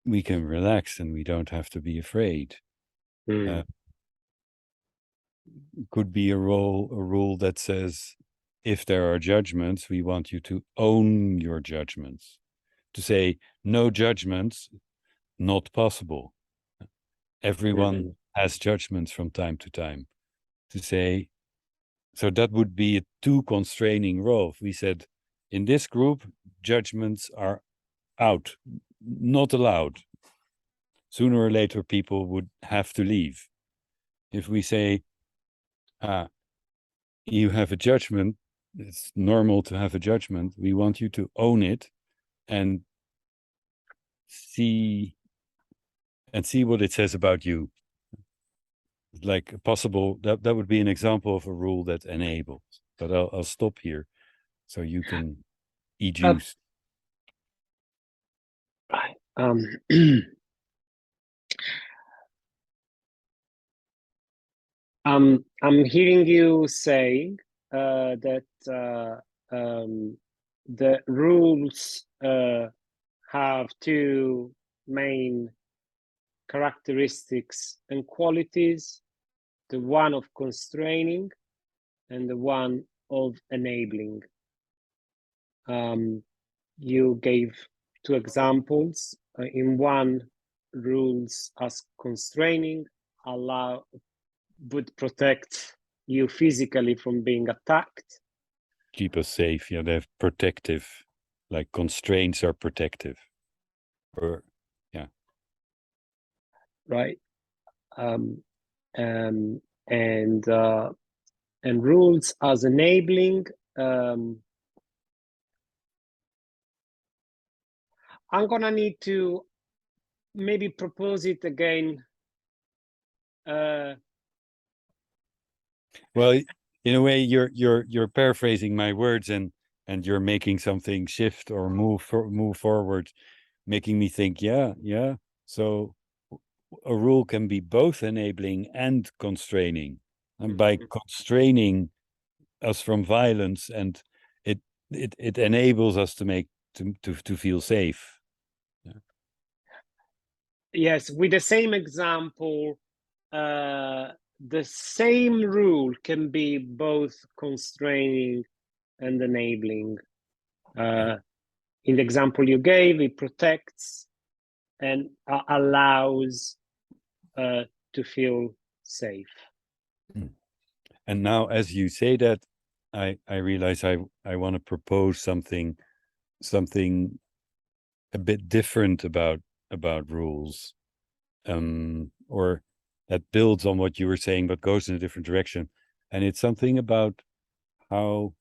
[SPEAKER 2] we can relax and we don't have to be afraid. Could be a rule that says, if there are judgments, we want you to own your judgments. To say, no judgments, not possible. Everyone has judgments from time to time. To say, so that would be a too constraining role. If we said, in this group, judgments are out, not allowed. Sooner or later, people would have to leave. If we say, you have a judgment, it's normal to have a judgment. We want you to own it and see what it says about you. Like possible, that would be an example of a rule that enables. But I'll stop here so you can eat juice.
[SPEAKER 1] I'm hearing you saying that the rules have two main characteristics and qualities: the one of constraining and the one of enabling. You gave two examples. In one, rules as constraining would protect you physically from being attacked.
[SPEAKER 2] Keep us safe. Yeah, they're protective, like constraints are protective. Or yeah.
[SPEAKER 1] Right. And rules as enabling. I'm gonna need to maybe propose it again.
[SPEAKER 2] Well, in a way, you're paraphrasing my words, and you're making something shift or move forward, making me think, yeah. So a rule can be both enabling and constraining, and by constraining us from violence, and it enables us to make to feel safe. Yeah.
[SPEAKER 1] Yes, with the same example, the same rule can be both constraining and enabling. In the example you gave, it protects and allows to feel safe.
[SPEAKER 2] And now, as you say that, I realize I want to propose something a bit different about rules, or that builds on what you were saying but goes in a different direction. And it's something about how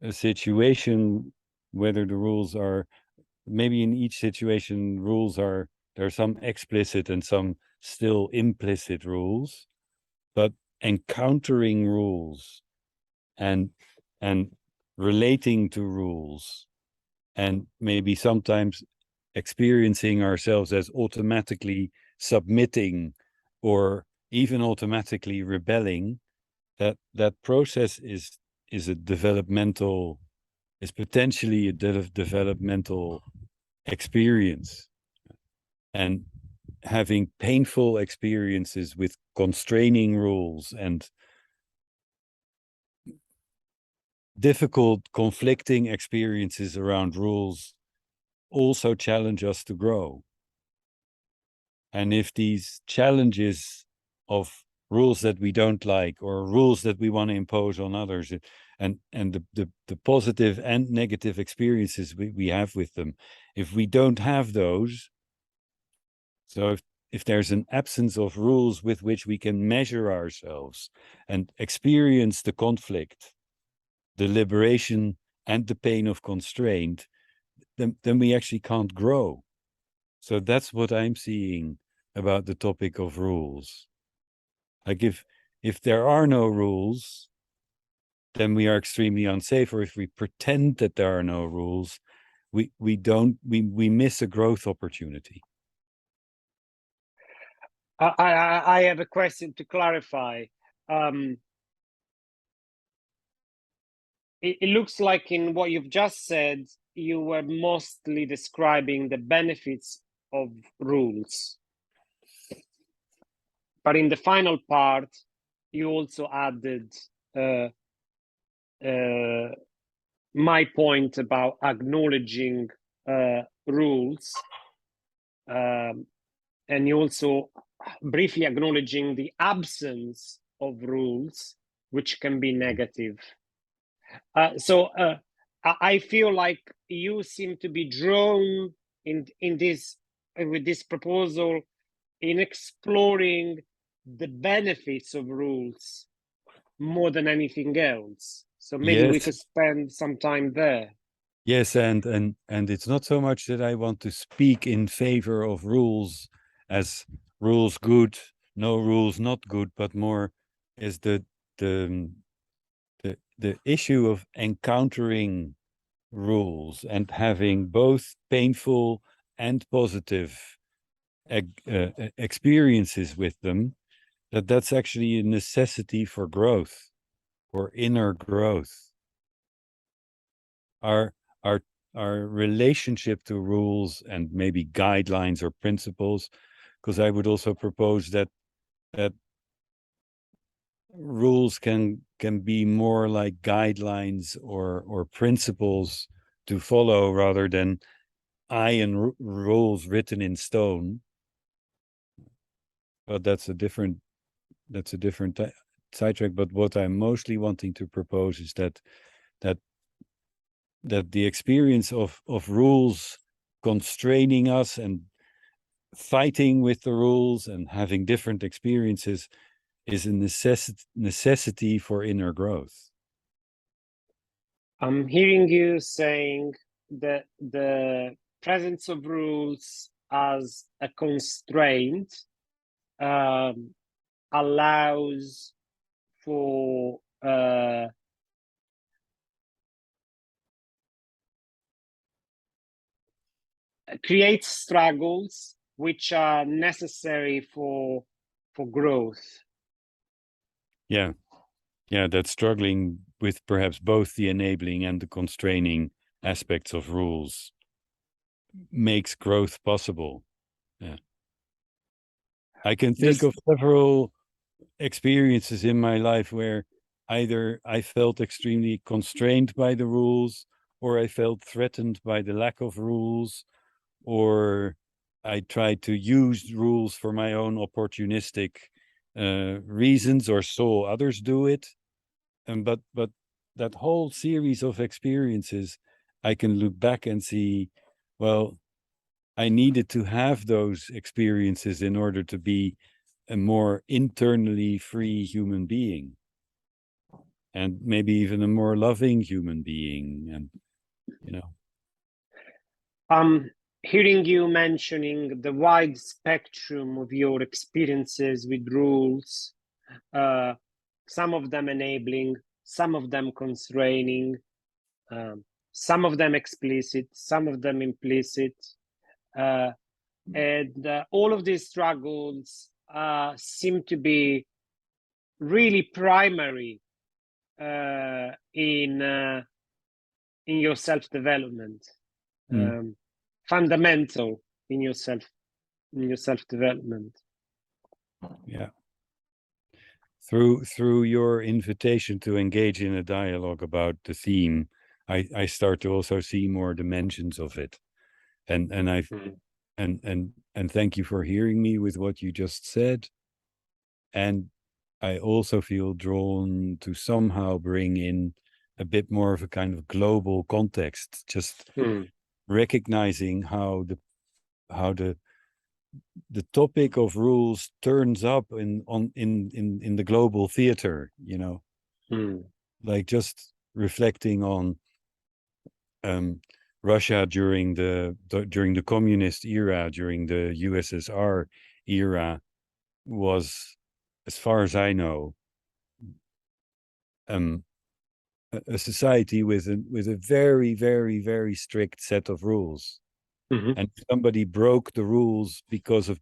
[SPEAKER 2] a situation, whether the rules are, maybe in each situation rules are, there are some explicit and some still implicit rules, but encountering rules and relating to rules, and maybe sometimes experiencing ourselves as automatically submitting or even automatically rebelling, that process is a developmental, is potentially a developmental experience. And having painful experiences with constraining rules and difficult, conflicting experiences around rules also challenge us to grow. And if these challenges of rules that we don't like or rules that we want to impose on others, and the positive and negative experiences we have with them, if we don't have those, so if there's an absence of rules with which we can measure ourselves and experience the conflict, the liberation and the pain of constraint, then we actually can't grow. So that's what I'm seeing about the topic of rules. Like if there are no rules, then we are extremely unsafe. Or if we pretend that there are no rules, we miss a growth opportunity.
[SPEAKER 1] I have a question to clarify. It looks like in what you've just said, you were mostly describing the benefits of rules. But in the final part, you also added my point about acknowledging rules. And you also briefly acknowledging the absence of rules, which can be negative. So I feel like you seem to be drawn in this with this proposal in exploring the benefits of rules more than anything else. So maybe we could spend some time there.
[SPEAKER 2] Yes, and it's not so much that I want to speak in favor of rules as rules good, no rules not good, but more is the issue of encountering rules and having both painful and positive experiences with them, that's actually a necessity for growth, for inner growth. Our relationship to rules and maybe guidelines or principles, because I would also propose that rules can be more like guidelines or principles to follow rather than iron rules written in stone. But that's a different sidetrack. But what I'm mostly wanting to propose is that the experience of rules constraining us and fighting with the rules and having different experiences is a necessity for inner growth.
[SPEAKER 1] I'm hearing you saying that the presence of rules as a constraint allows for creates struggles which are necessary for growth.
[SPEAKER 2] Yeah, that's struggling with perhaps both the enabling and the constraining aspects of rules makes growth possible. Yeah, I can think of several experiences in my life where either I felt extremely constrained by the rules or I felt threatened by the lack of rules, or I tried to use rules for my own opportunistic reasons, or saw others do it. And but that whole series of experiences, I can look back and see, well, I needed to have those experiences in order to be a more internally free human being, and maybe even a more loving human being. And
[SPEAKER 1] Hearing you mentioning the wide spectrum of your experiences with rules, some of them enabling, some of them constraining, some of them explicit, some of them implicit, and all of these struggles seem to be really primary in your self-development, fundamental in your self-development.
[SPEAKER 2] Yeah. Through your invitation to engage in a dialogue about the theme, I start to also see more dimensions of it, and I've and thank you for hearing me with what you just said. And I also feel drawn to somehow bring in a bit more of a kind of global context, just recognizing how the topic of rules turns up in the global theater, like just reflecting on Russia during the communist era, during the USSR era, was, as far as I know, a society with a very, very, very strict set of rules. And if somebody broke the rules because of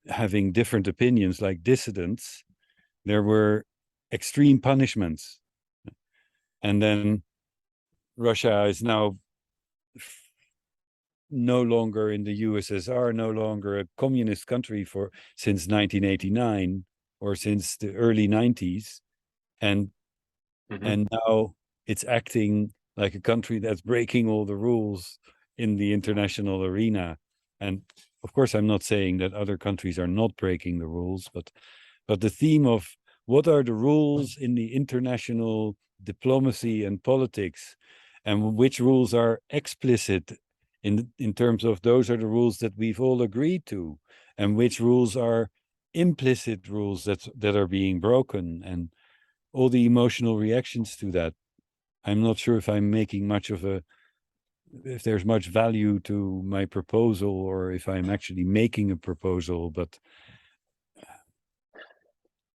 [SPEAKER 2] having different opinions, like dissidents, there were extreme punishments. And then Russia is now no longer in the USSR, no longer a communist country since 1989 or since the early 90s. And now it's acting like a country that's breaking all the rules in the international arena. And of course, I'm not saying that other countries are not breaking the rules, but the theme of what are the rules in the international diplomacy and politics, and which rules are explicit in terms of those are the rules that we've all agreed to, and which rules are implicit rules that are being broken, and all the emotional reactions to that. I'm not sure if I'm making if there's much value to my proposal, or if I'm actually making a proposal, but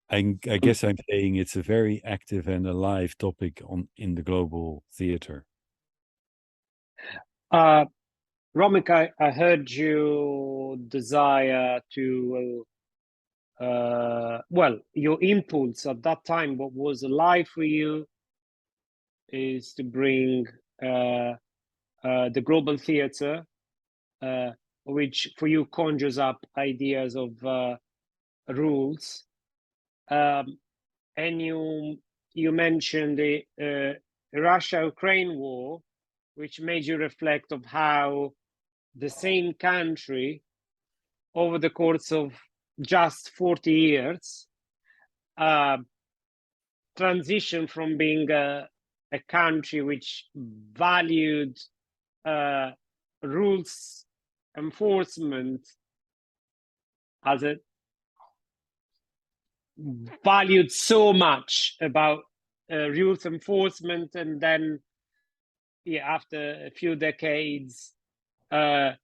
[SPEAKER 2] I guess I'm saying it's a very active and alive topic in the global theater.
[SPEAKER 1] Romeck, I heard you desire to, your impulse at that time, what was alive for you, is to bring the global theater, which for you conjures up ideas of rules. And you mentioned the Russia-Ukraine war, which made you reflect of how the same country, over the course of just 40 years, transitioned from being a country which valued rules enforcement as a valued so much about rules enforcement, and then after a few decades that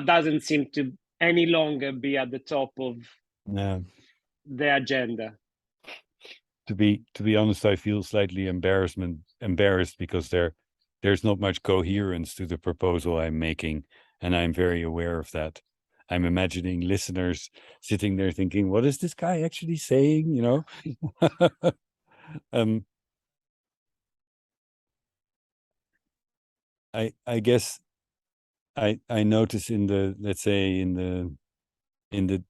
[SPEAKER 1] doesn't seem to any longer be at the top of the agenda.
[SPEAKER 2] To be honest, I feel slightly embarrassed because there's not much coherence to the proposal I'm making, and I'm very aware of that. I'm imagining listeners sitting there thinking, what is this guy actually saying? I guess I notice in the, let's say, in the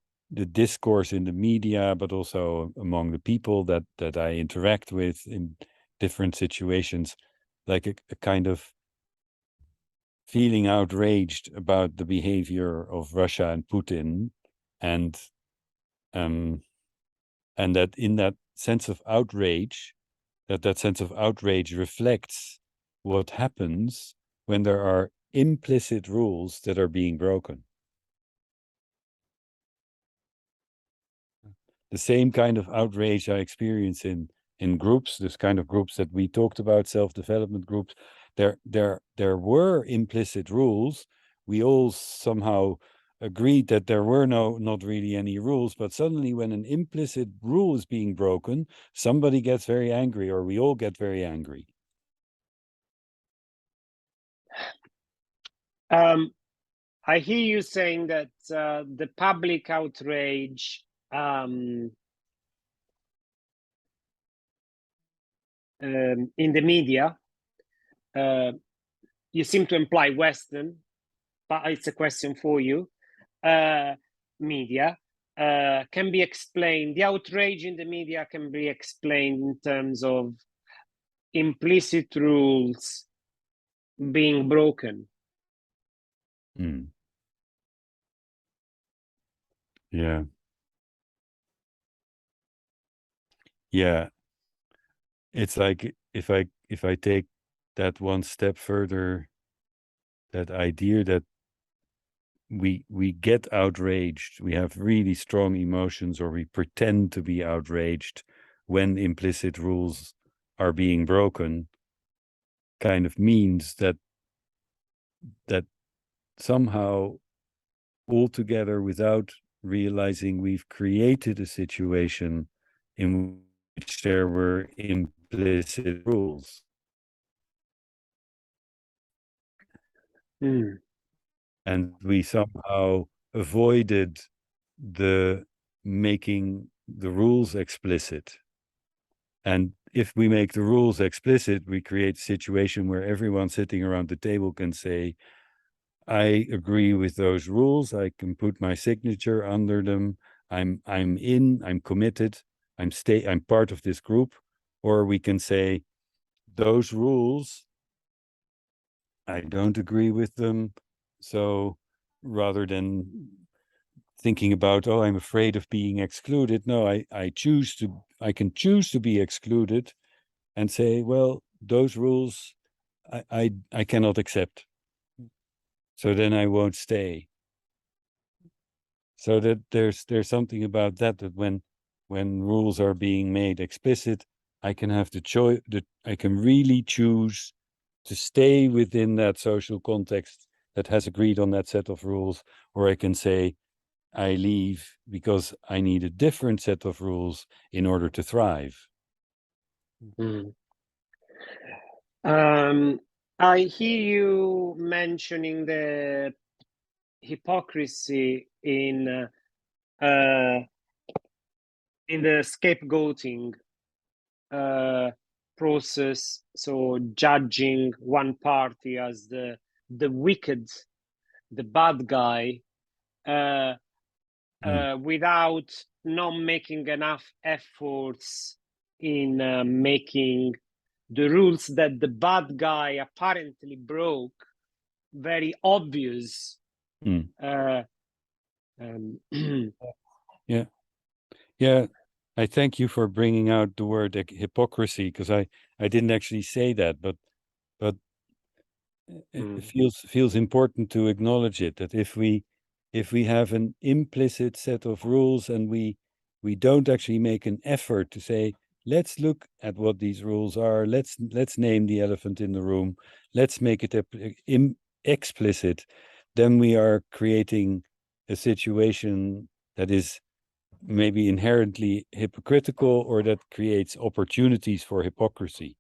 [SPEAKER 2] discourse in the media, but also among the people that I interact with in different situations, like a kind of feeling outraged about the behavior of Russia and Putin, and that in that sense of outrage, that sense of outrage reflects what happens when there are implicit rules that are being broken. The same kind of outrage I experience in groups, this kind of groups that we talked about, self-development groups. There were implicit rules. We all somehow agreed that there were not really any rules, but suddenly when an implicit rule is being broken, somebody gets very angry, or we all get very angry.
[SPEAKER 1] I hear you saying that the public outrage in the media, you seem to imply Western, but it's a question for you. Media can be explained, the outrage in the media can be explained in terms of implicit rules being broken.
[SPEAKER 2] Yeah. Yeah. It's like if I take that one step further, that idea that we get outraged, we have really strong emotions, or we pretend to be outraged when implicit rules are being broken, kind of means that somehow altogether, without realizing, we've created a situation in which there were implicit rules. And we somehow avoided the making the rules explicit. And if we make the rules explicit, we create a situation where everyone sitting around the table can say, I agree with those rules. I can put my signature under them. I'm committed. I'm part of this group. Or we can say, those rules, I don't agree with them. So rather than thinking about, oh, I'm afraid of being excluded, no, I can choose to be excluded and say, well, those rules I cannot accept. So then I won't stay. So that there's something about that when rules are being made explicit, I can have the choice, that I can really choose to stay within that social context that has agreed on that set of rules, or I can say I leave because I need a different set of rules in order to thrive.
[SPEAKER 1] I hear you mentioning the hypocrisy in the scapegoating process, so judging one party as the wicked, the bad guy, without not making enough efforts in making the rules that the bad guy apparently broke very obvious.
[SPEAKER 2] Yeah. I thank you for bringing out the word hypocrisy, because I didn't actually say that, but it feels important to acknowledge it, that if we have an implicit set of rules and we don't actually make an effort to say, let's look at what these rules are, let's name the elephant in the room, let's make it explicit, then we are creating a situation that is maybe inherently hypocritical, or that creates opportunities for hypocrisy,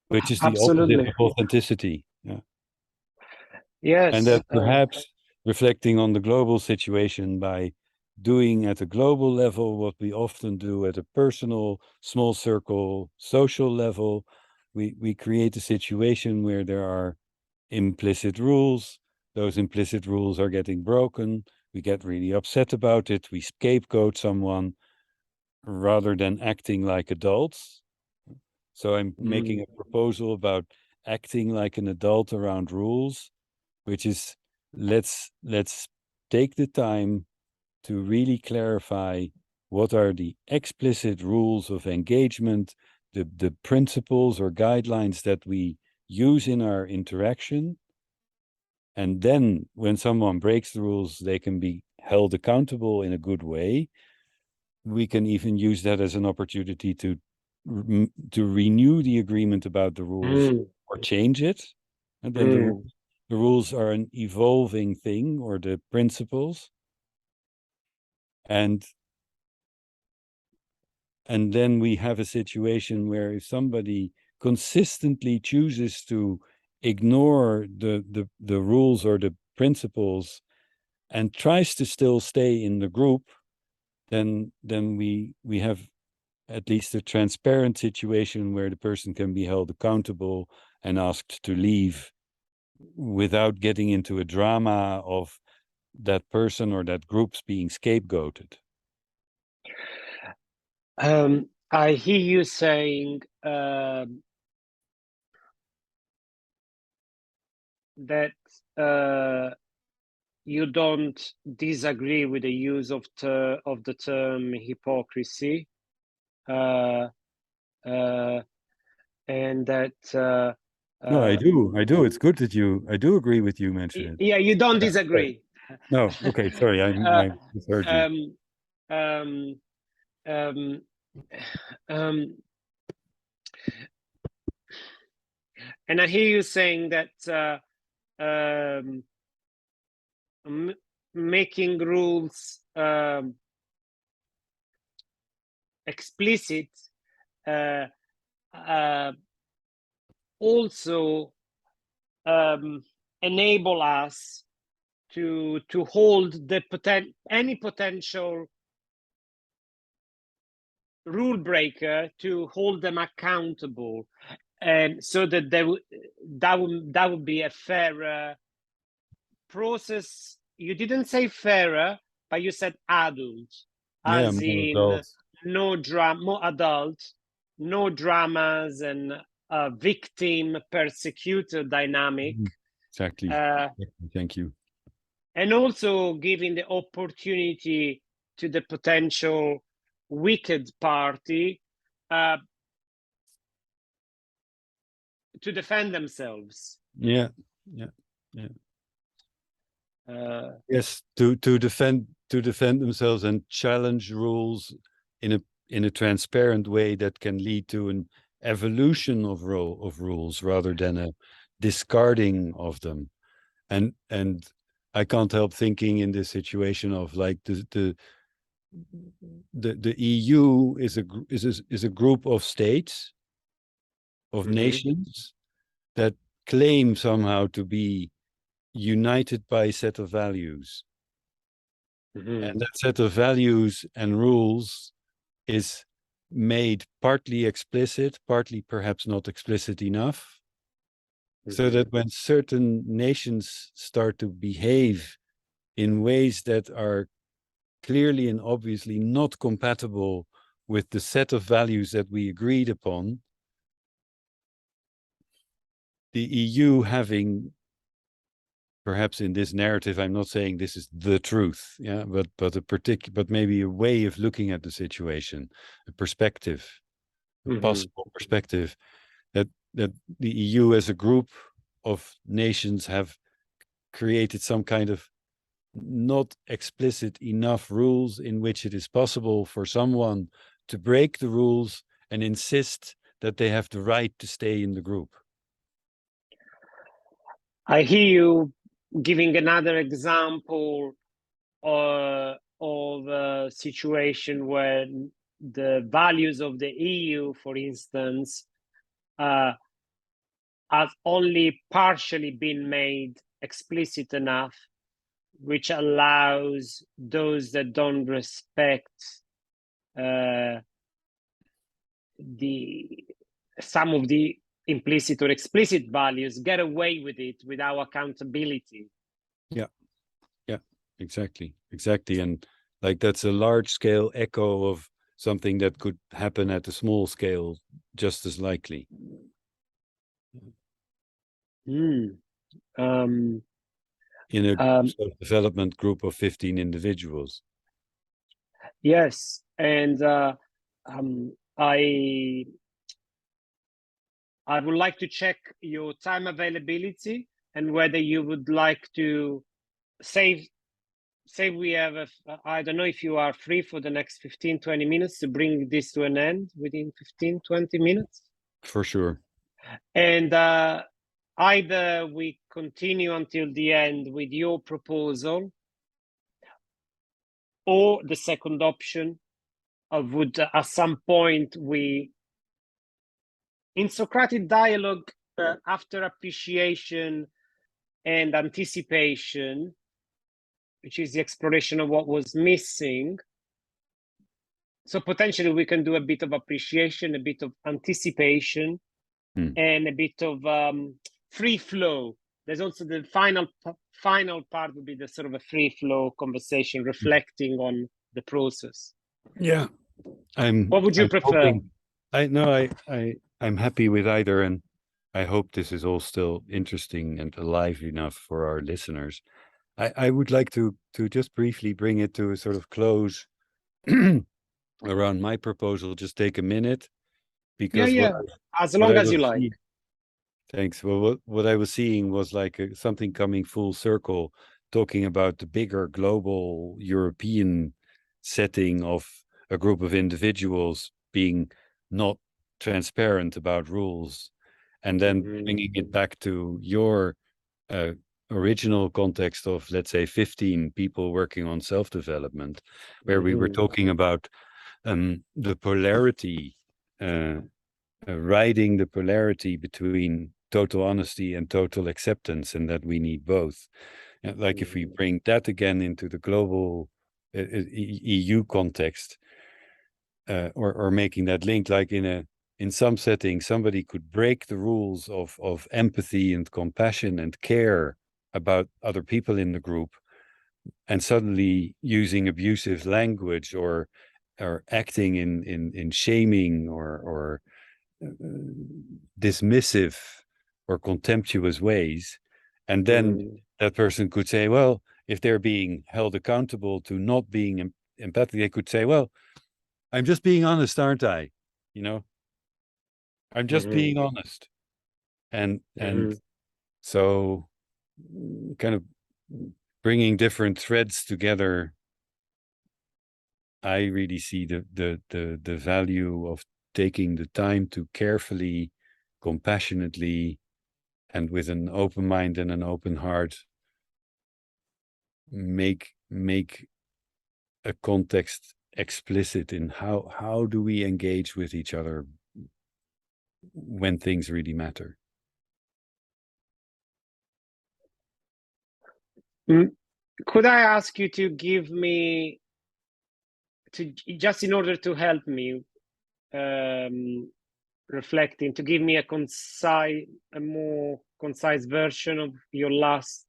[SPEAKER 2] which is the opposite of authenticity. Yeah.
[SPEAKER 1] Yes.
[SPEAKER 2] And that perhaps reflecting on the global situation, by doing at a global level what we often do at a personal, small circle, social level, we create a situation where there are implicit rules. Those implicit rules are getting broken. We get really upset about it. We scapegoat someone. rather than acting like adults. So I'm making a proposal about acting like an adult around rules, which is let's take the time to really clarify what are the explicit rules of engagement, the principles or guidelines that we use in our interaction. And then when someone breaks the rules, they can be held accountable in a good way. We can even use that as an opportunity to renew the agreement about the rules or change it. And then the rules are an evolving thing, or the principles. And then we have a situation where if somebody consistently chooses to ignore the rules or the principles and tries to still stay in the group, then we have at least a transparent situation where the person can be held accountable and asked to leave without getting into a drama of that person or that group's being scapegoated.
[SPEAKER 1] I hear you saying that you don't disagree with the use of the term hypocrisy, and that
[SPEAKER 2] no, I do. It's good that I do agree with you mention it.
[SPEAKER 1] Yeah, you don't disagree.
[SPEAKER 2] No, okay, sorry, I misheard you.
[SPEAKER 1] And I hear you saying that making rules explicit also enable us to hold the any potential rule breaker, to hold them accountable, and so that that would be a fairer process. You didn't say fairer, but you said adult, as in no drama, more adult, no dramas and victim persecutor dynamic.
[SPEAKER 2] Exactly. Thank you.
[SPEAKER 1] And also giving the opportunity to the potential wicked party to defend themselves.
[SPEAKER 2] Yeah. Yes, to defend themselves and challenge rules in a transparent way that can lead to an evolution of rules rather than a discarding of them. And I can't help thinking in this situation of like the EU is a group of states, of nations that claim somehow to be united by a set of values. And that set of values and rules is made partly explicit, partly perhaps not explicit enough, so that when certain nations start to behave in ways that are clearly and obviously not compatible with the set of values that we agreed upon, the EU having, perhaps in this narrative, I'm not saying this is the truth, yeah, but maybe a way of looking at the situation, a perspective, a possible perspective, that the EU as a group of nations have created some kind of not explicit enough rules in which it is possible for someone to break the rules and insist that they have the right to stay in the group.
[SPEAKER 1] I hear you giving another example of a situation where the values of the EU, for instance, have only partially been made explicit enough, which allows those that don't respect some of the implicit or explicit values get away with it without accountability.
[SPEAKER 2] Yeah, exactly. And like that's a large scale echo of something that could happen at a small scale just as likely.
[SPEAKER 1] In
[SPEAKER 2] a development group of 15 individuals.
[SPEAKER 1] Yes, and I would like to check your time availability and whether you would like to say we have I don't know if you are free for the next 15-20 minutes to bring this to an end within 15-20 minutes.
[SPEAKER 2] For sure.
[SPEAKER 1] And either we continue until the end with your proposal, or the second option would at some point we, in Socratic dialogue, after appreciation and anticipation, which is the exploration of what was missing. So potentially we can do a bit of appreciation, a bit of anticipation, and a bit of free flow. There's also the final part would be the sort of a free flow conversation, reflecting on the process.
[SPEAKER 2] Yeah.
[SPEAKER 1] What would you prefer?
[SPEAKER 2] I'm happy with either, and I hope this is all still interesting and alive enough for our listeners. I would like to just briefly bring it to a sort of close around my proposal. Just take a minute, because
[SPEAKER 1] as long as you like.
[SPEAKER 2] Thanks. Well, what I was seeing was like something coming full circle, talking about the bigger global European setting of a group of individuals being not transparent about rules, and then bringing it back to your original context of, let's say, 15 people working on self-development, where we were talking about the polarity, riding the polarity between total honesty and total acceptance, and that we need both. Like if we bring that again into the global EU context, or making that link, like in some settings, somebody could break the rules of empathy and compassion and care about other people in the group, and suddenly using abusive language or acting in shaming or dismissive or contemptuous ways. And then that person could say, well, if they're being held accountable to not being empathic, they could say, well, I'm just being honest, aren't I? You know, I'm just being honest. And so kind of bringing different threads together, I really see the value of taking the time to carefully, compassionately, and with an open mind and an open heart, make a context explicit in how do we engage with each other when things really matter.
[SPEAKER 1] Could I ask you to give me, just in order to help me reflecting, to give me a more concise version of your last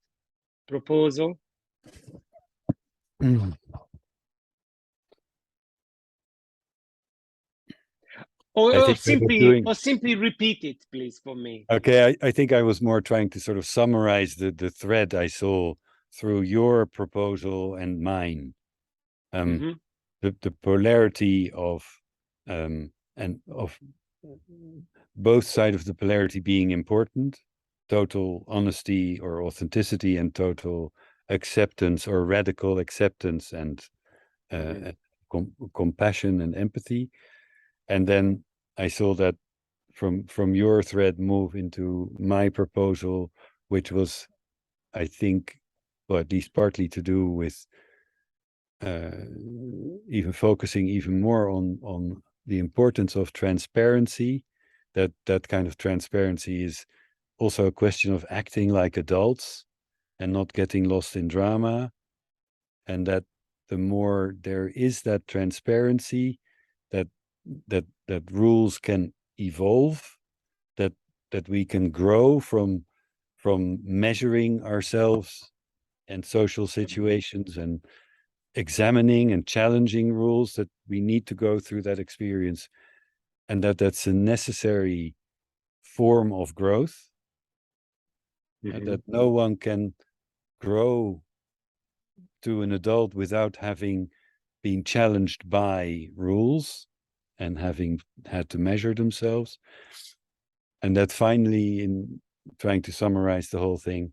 [SPEAKER 1] proposal? Or simply repeat it, please, for me.
[SPEAKER 2] Okay, I think I was more trying to sort of summarize the thread I saw through your proposal and mine. The polarity of and of both sides of the polarity being important, total honesty or authenticity, and total acceptance or radical acceptance, and compassion and empathy. And then I saw that from your thread move into my proposal, which was, I think, well, at least partly to do with even focusing even more on the importance of transparency. That kind of transparency is also a question of acting like adults and not getting lost in drama, and that the more there is that transparency, that rules can evolve, that we can grow from measuring ourselves and social situations and examining and challenging rules, that we need to go through that experience, and that's a necessary form of growth, and that no one can grow to an adult without having been challenged by rules and having had to measure themselves. And that finally, in trying to summarize the whole thing,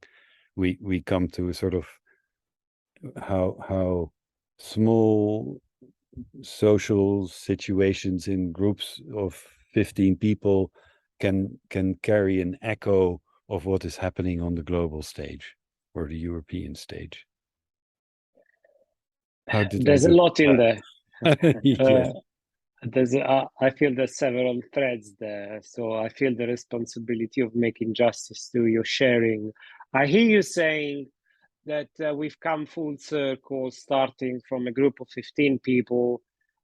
[SPEAKER 2] we come to a sort of how small social situations in groups of 15 people can carry an echo of what is happening on the global stage or the European stage. How did
[SPEAKER 1] There's a lot in there.
[SPEAKER 2] Yes.
[SPEAKER 1] I feel there's several threads there, so I feel the responsibility of making justice to your sharing. I hear you saying that we've come full circle, starting from a group of 15 people,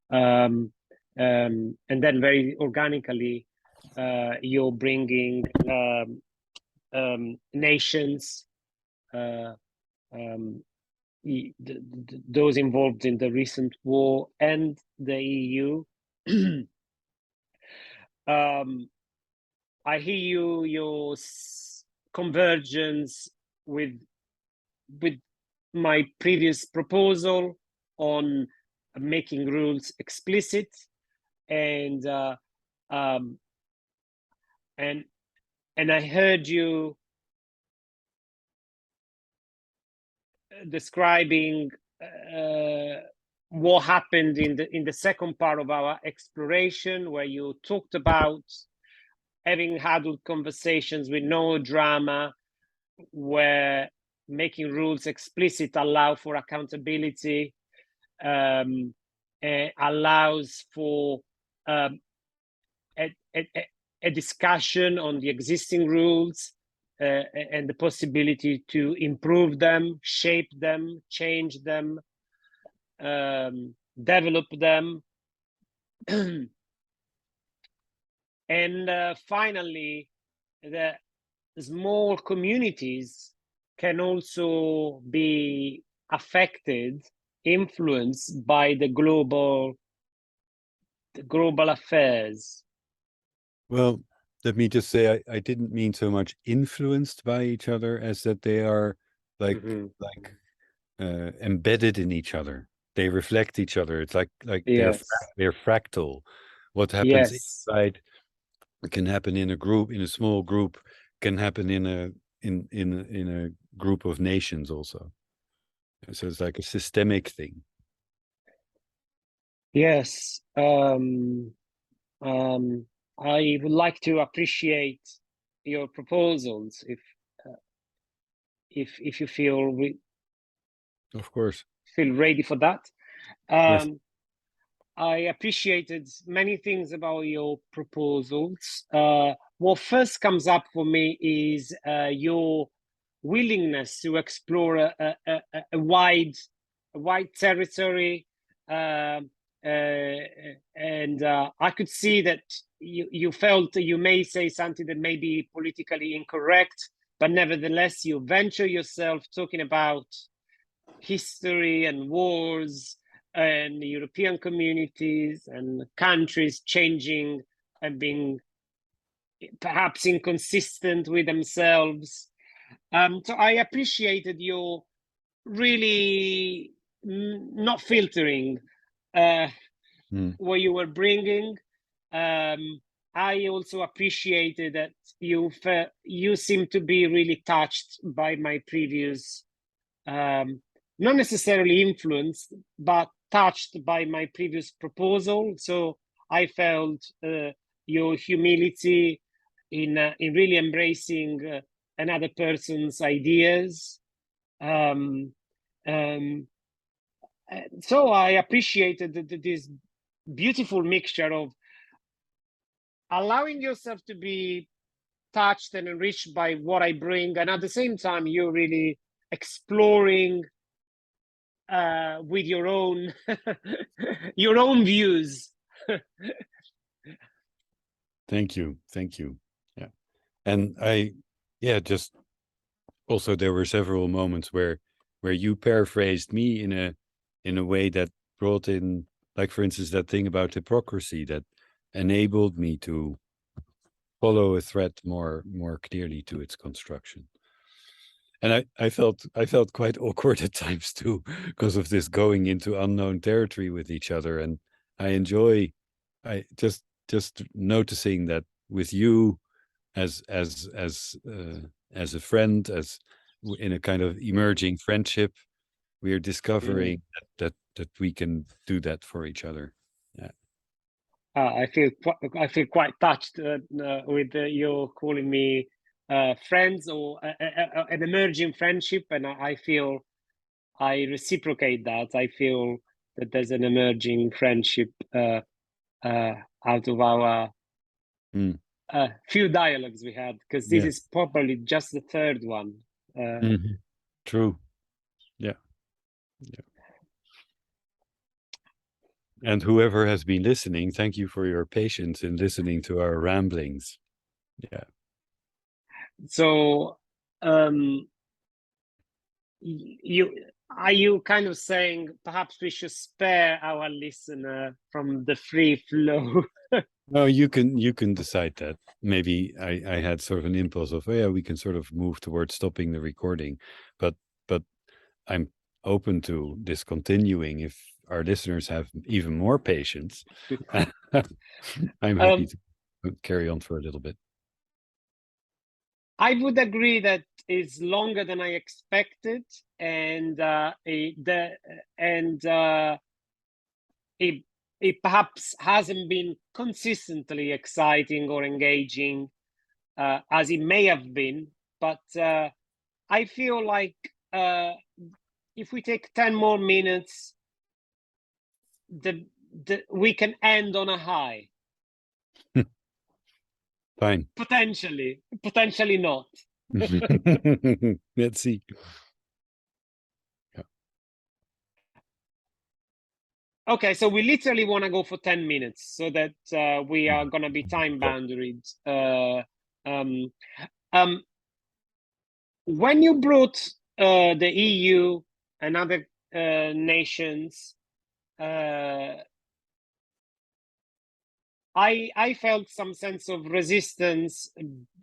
[SPEAKER 1] and then very organically, you're bringing nations, those involved in the recent war, and the EU. I hear your convergence with my previous proposal on making rules explicit, and I heard you describing what happened in the second part of our exploration, where you talked about having adult conversations with no drama, where making rules explicit allow for accountability, allows for a discussion on the existing rules, and the possibility to improve them, shape them, change them, develop them. And finally, the small communities can also be affected, influenced by the global affairs.
[SPEAKER 2] Well, let me just say, I didn't mean so much influenced by each other as that they are like embedded in each other. They reflect each other. It's like
[SPEAKER 1] Yes.
[SPEAKER 2] they're fractal. What happens inside can happen in a group, in a small group, can happen in a group of nations also. So it's like a systemic thing.
[SPEAKER 1] Yes. I would like to appreciate your proposals if you feel
[SPEAKER 2] Of course.
[SPEAKER 1] feel ready for that.
[SPEAKER 2] Yes.
[SPEAKER 1] I appreciated many things about your proposals. What first comes up for me is your willingness to explore a wide territory, and I could see that you felt you may say something that may be politically incorrect, but nevertheless you venture yourself talking about history and wars and European communities and countries changing and being perhaps inconsistent with themselves. So I appreciated your really not filtering what you were bringing. I also appreciated that you seem to be really touched by my previous, not necessarily influenced, but touched by my previous proposal. So I felt your humility in really embracing another person's ideas. So I appreciated this beautiful mixture of allowing yourself to be touched and enriched by what I bring, and at the same time, you're really exploring with your own views.
[SPEAKER 2] Thank you. Yeah. And just also there were several moments where you paraphrased me in in a way that brought in, like, for instance, that thing about hypocrisy that enabled me to follow a thread more clearly to its construction. And I felt quite awkward at times too, because of this going into unknown territory with each other. And I enjoy, I just noticing that with you as a friend, in a kind of emerging friendship, we are discovering that we can do that for each other. Yeah.
[SPEAKER 1] I feel quite touched with you calling me friends, or an emerging friendship, and I feel I reciprocate that. I feel that there's an emerging friendship out of our few dialogues we had, because this is probably just the third one.
[SPEAKER 2] True. Yeah. And whoever has been listening, thank you for your patience in listening to our ramblings. Yeah.
[SPEAKER 1] So, are you kind of saying perhaps we should spare our listener from the free flow?
[SPEAKER 2] No, you can decide that. Maybe I had sort of an impulse of, oh yeah, we can sort of move towards stopping the recording, but I'm open to discontinuing if our listeners have even more patience. I'm happy to carry on for a little bit.
[SPEAKER 1] I would agree that it's longer than I expected, and it perhaps hasn't been consistently exciting or engaging as it may have been. But I feel like if we take 10 more minutes, we can end on a high.
[SPEAKER 2] Fine.
[SPEAKER 1] Potentially not.
[SPEAKER 2] Let's see. Yeah.
[SPEAKER 1] Okay, so we literally want to go for 10 minutes so that we are going to be time boundaried. When you brought the EU and other nations, I felt some sense of resistance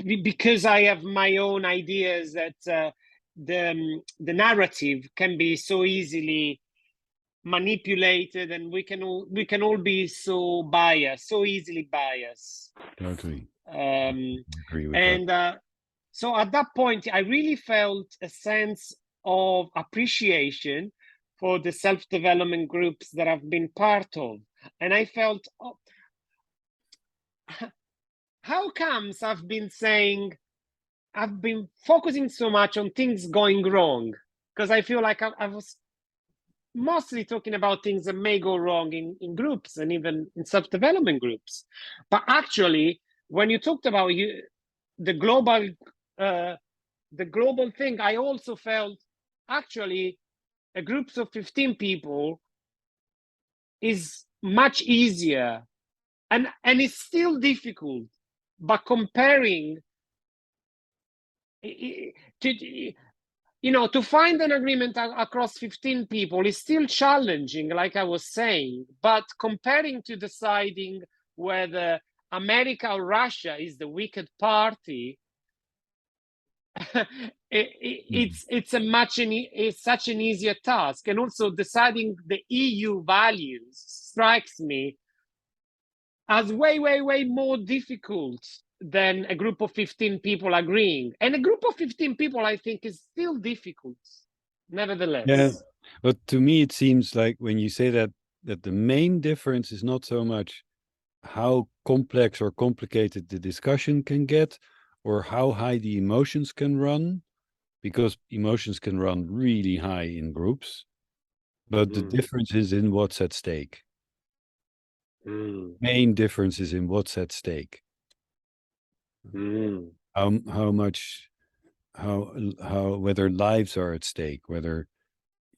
[SPEAKER 1] because I have my own ideas that the narrative can be so easily manipulated, and we can all be so biased, so easily biased.
[SPEAKER 2] Totally.
[SPEAKER 1] Agree with that. So at that point, I really felt a sense of appreciation for the self-development groups that I've been part of, and I felt, oh, how comes I've been focusing so much on things going wrong? Because I feel like I was mostly talking about things that may go wrong in groups and even in self-development groups. But actually, when you talked about the global thing, I also felt actually a group of 15 people is much easier, and it's still difficult, but comparing to find an agreement across 15 people is still challenging, like I was saying. But comparing to deciding whether America or Russia is the wicked party, it's such an easier task. And also deciding the EU values strikes me as way more difficult than a group of 15 people agreeing. And a group of 15 people, I think, is still difficult, nevertheless.
[SPEAKER 2] Yeah, but to me, it seems like when you say that the main difference is not so much how complex or complicated the discussion can get, or how high the emotions can run, because emotions can run really high in groups, but the difference is in what's at stake. Main difference is in what's at stake. How much, whether lives are at stake, whether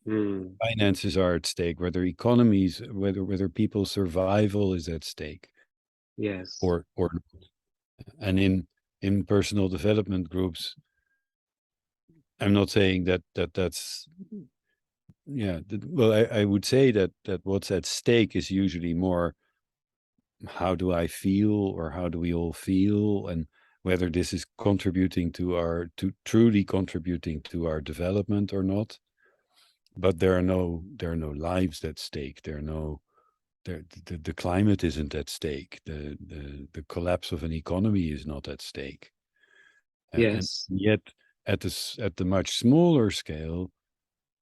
[SPEAKER 2] finances are at stake, whether economies, whether people's survival is at stake.
[SPEAKER 1] Yes.
[SPEAKER 2] Or and in personal development groups, I'm not saying that's Yeah, well, I would say that what's at stake is usually more how do I feel, or how do we all feel, and whether this is contributing to truly contributing to our development or not. But there are no lives at stake. The climate isn't at stake. The collapse of an economy is not at stake. And
[SPEAKER 1] Yes.
[SPEAKER 2] yet at the much smaller scale,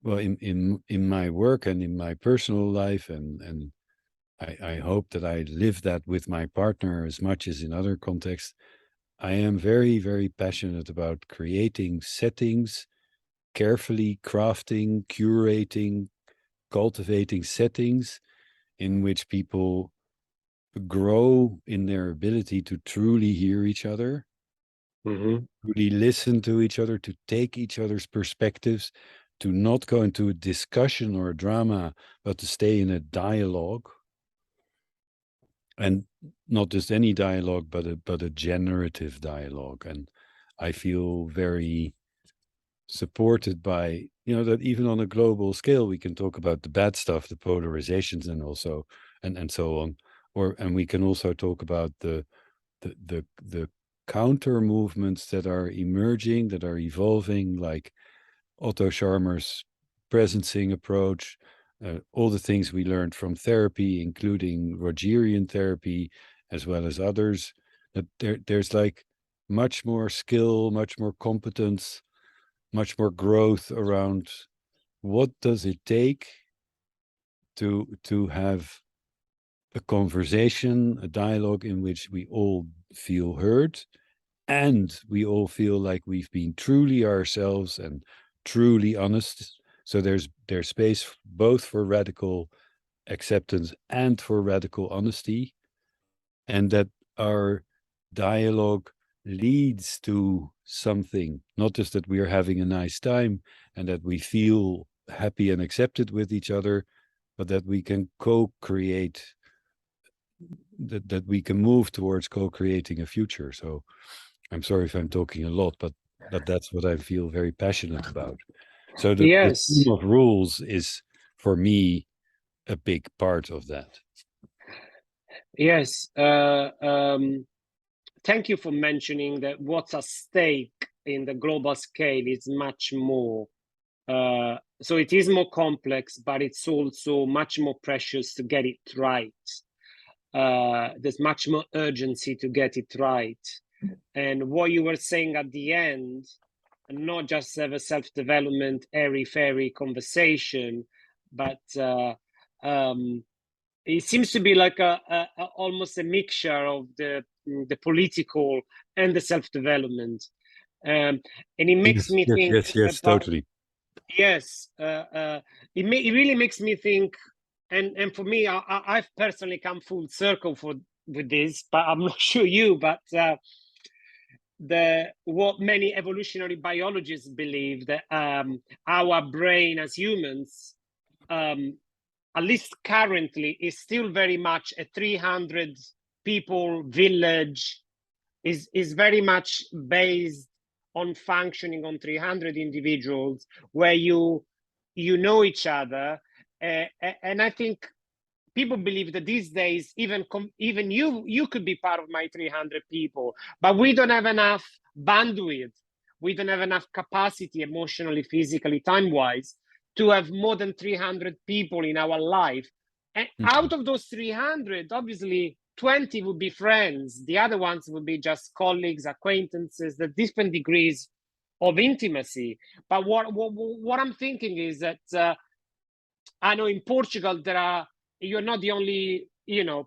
[SPEAKER 2] well, in my work and in my personal life, and I hope that I live that with my partner as much as in other contexts. I am very, very passionate about creating settings, carefully crafting, curating, cultivating settings in which people grow in their ability to truly hear each other, really listen to each other, to take each other's perspectives, to not go into a discussion or a drama, but to stay in a dialogue. And not just any dialogue, but a generative dialogue. And I feel very supported by, that even on a global scale, we can talk about the bad stuff, the polarizations, and also and so on. And we can also talk about the counter movements that are emerging, that are evolving, like Otto Scharmer's presencing approach, all the things we learned from therapy, including Rogerian therapy, as well as others. That there's like much more skill, much more competence, much more growth around what does it take to have a conversation, a dialogue in which we all feel heard, and we all feel like we've been truly ourselves and truly honest. So there's space both for radical acceptance and for radical honesty, and that our dialogue leads to something, not just that we are having a nice time and that we feel happy and accepted with each other, but that we can co-create, that we can move towards co-creating a future. So I'm sorry if I'm talking a lot, but that's what I feel very passionate about. So the theme
[SPEAKER 1] Yes.
[SPEAKER 2] of rules is, for me, a big part of that.
[SPEAKER 1] Yes. Thank you for mentioning that what's at stake in the global scale is much more. So it is more complex, but it's also much more precious to get it right. There's much more urgency to get it right. And what you were saying at the end, not just have a self-development, airy-fairy conversation, but it seems to be like almost a mixture of the political and the self-development. And it makes me think
[SPEAKER 2] Yes,
[SPEAKER 1] about,
[SPEAKER 2] totally.
[SPEAKER 1] yes, it really makes me think, and for me, I've personally come full circle with this, but I'm not sure you, but what many evolutionary biologists believe, that our brain as humans, at least currently, is still very much a 300 people village, is very much based on functioning on 300 individuals, where you know each other. And I think people believe that these days, even you could be part of my 300 people, but we don't have enough bandwidth. We don't have enough capacity, emotionally, physically, time-wise, to have more than 300 people in our life. And out of those 300, obviously 20 would be friends. The other ones would be just colleagues, acquaintances, the different degrees of intimacy. But what I'm thinking is that I know in Portugal you're not the only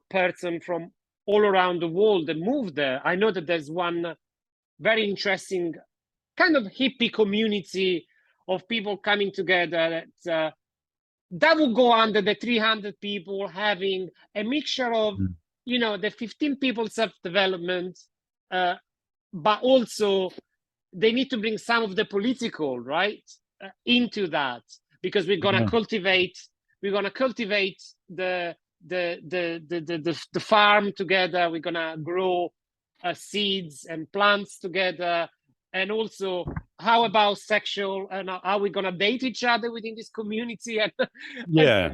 [SPEAKER 1] person from all around the world that moved there. I know that there's one very interesting kind of hippie community of people coming together that will go under the 300 people, having a mixture of the 15 people self-development, but also they need to bring some of the political into that, because we're gonna cultivate the farm together. We're gonna grow seeds and plants together, and also how about sexual, and are we gonna date each other within this community? And
[SPEAKER 2] Yeah,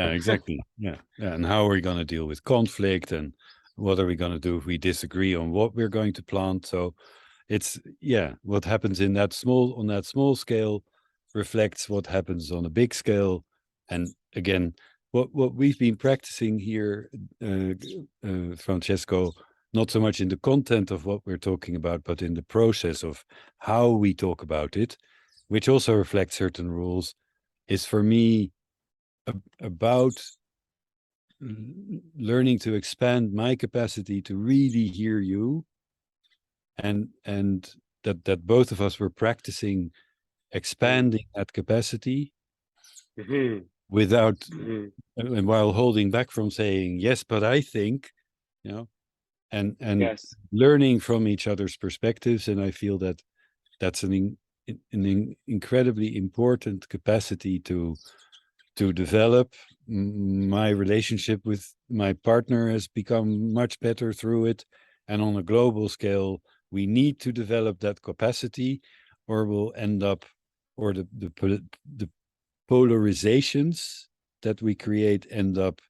[SPEAKER 2] exactly. Yeah. And how are we going to deal with conflict, and what are we going to do if we disagree on what we're going to plant? So it's, yeah, what happens on that small scale reflects what happens on a big scale. And again, what we've been practicing here, Francesco, not so much in the content of what we're talking about, but in the process of how we talk about it, which also reflects certain rules, is for me about learning to expand my capacity to really hear you, and that both of us were practicing expanding that capacity without and while holding back from saying yes, but I think, you know, and
[SPEAKER 1] yes,
[SPEAKER 2] learning from each other's perspectives. And I feel that that's an incredibly important capacity to develop. My relationship with my partner has become much better through it, and on a global scale we need to develop that capacity, or we'll end up, or the polarizations that we create end up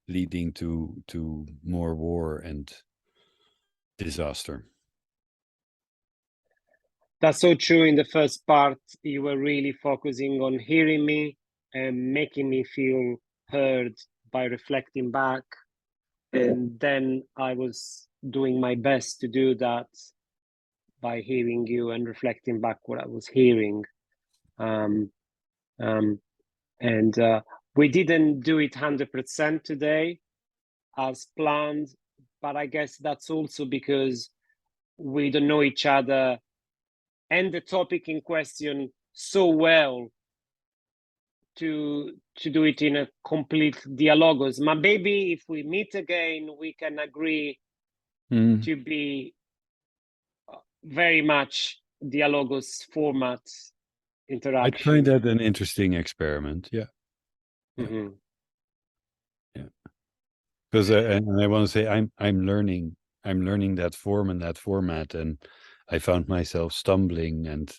[SPEAKER 2] leading to more war and disaster.
[SPEAKER 1] that's so true. In the first part, you were really focusing on hearing me and making me feel heard by reflecting back. And then I was doing my best to do that by hearing you and reflecting back what I was hearing. And we didn't do it 100% today as planned, but I guess that's also because we don't know each other and the topic in question so well to do it in a complete dialogos. But maybe if we meet again, we can agree to be very much dialogos format interaction.
[SPEAKER 2] I'd find that an interesting experiment. Yeah.
[SPEAKER 1] Mm-hmm.
[SPEAKER 2] Yeah. Because I want to say I'm learning that form and that format, and I found myself stumbling and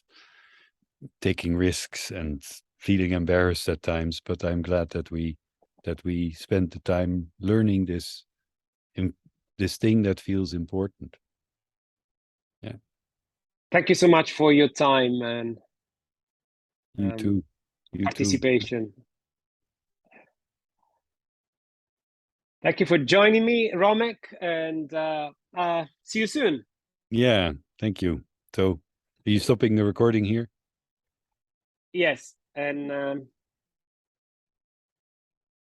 [SPEAKER 2] taking risks and feeling embarrassed at times. But I'm glad that we spent the time learning this thing that feels important. Yeah.
[SPEAKER 1] Thank you so much for your time and
[SPEAKER 2] You too.
[SPEAKER 1] participation. Thank you for joining me, Romeck, and see you soon.
[SPEAKER 2] Yeah, thank you. So, are you stopping the recording here?
[SPEAKER 1] Yes, and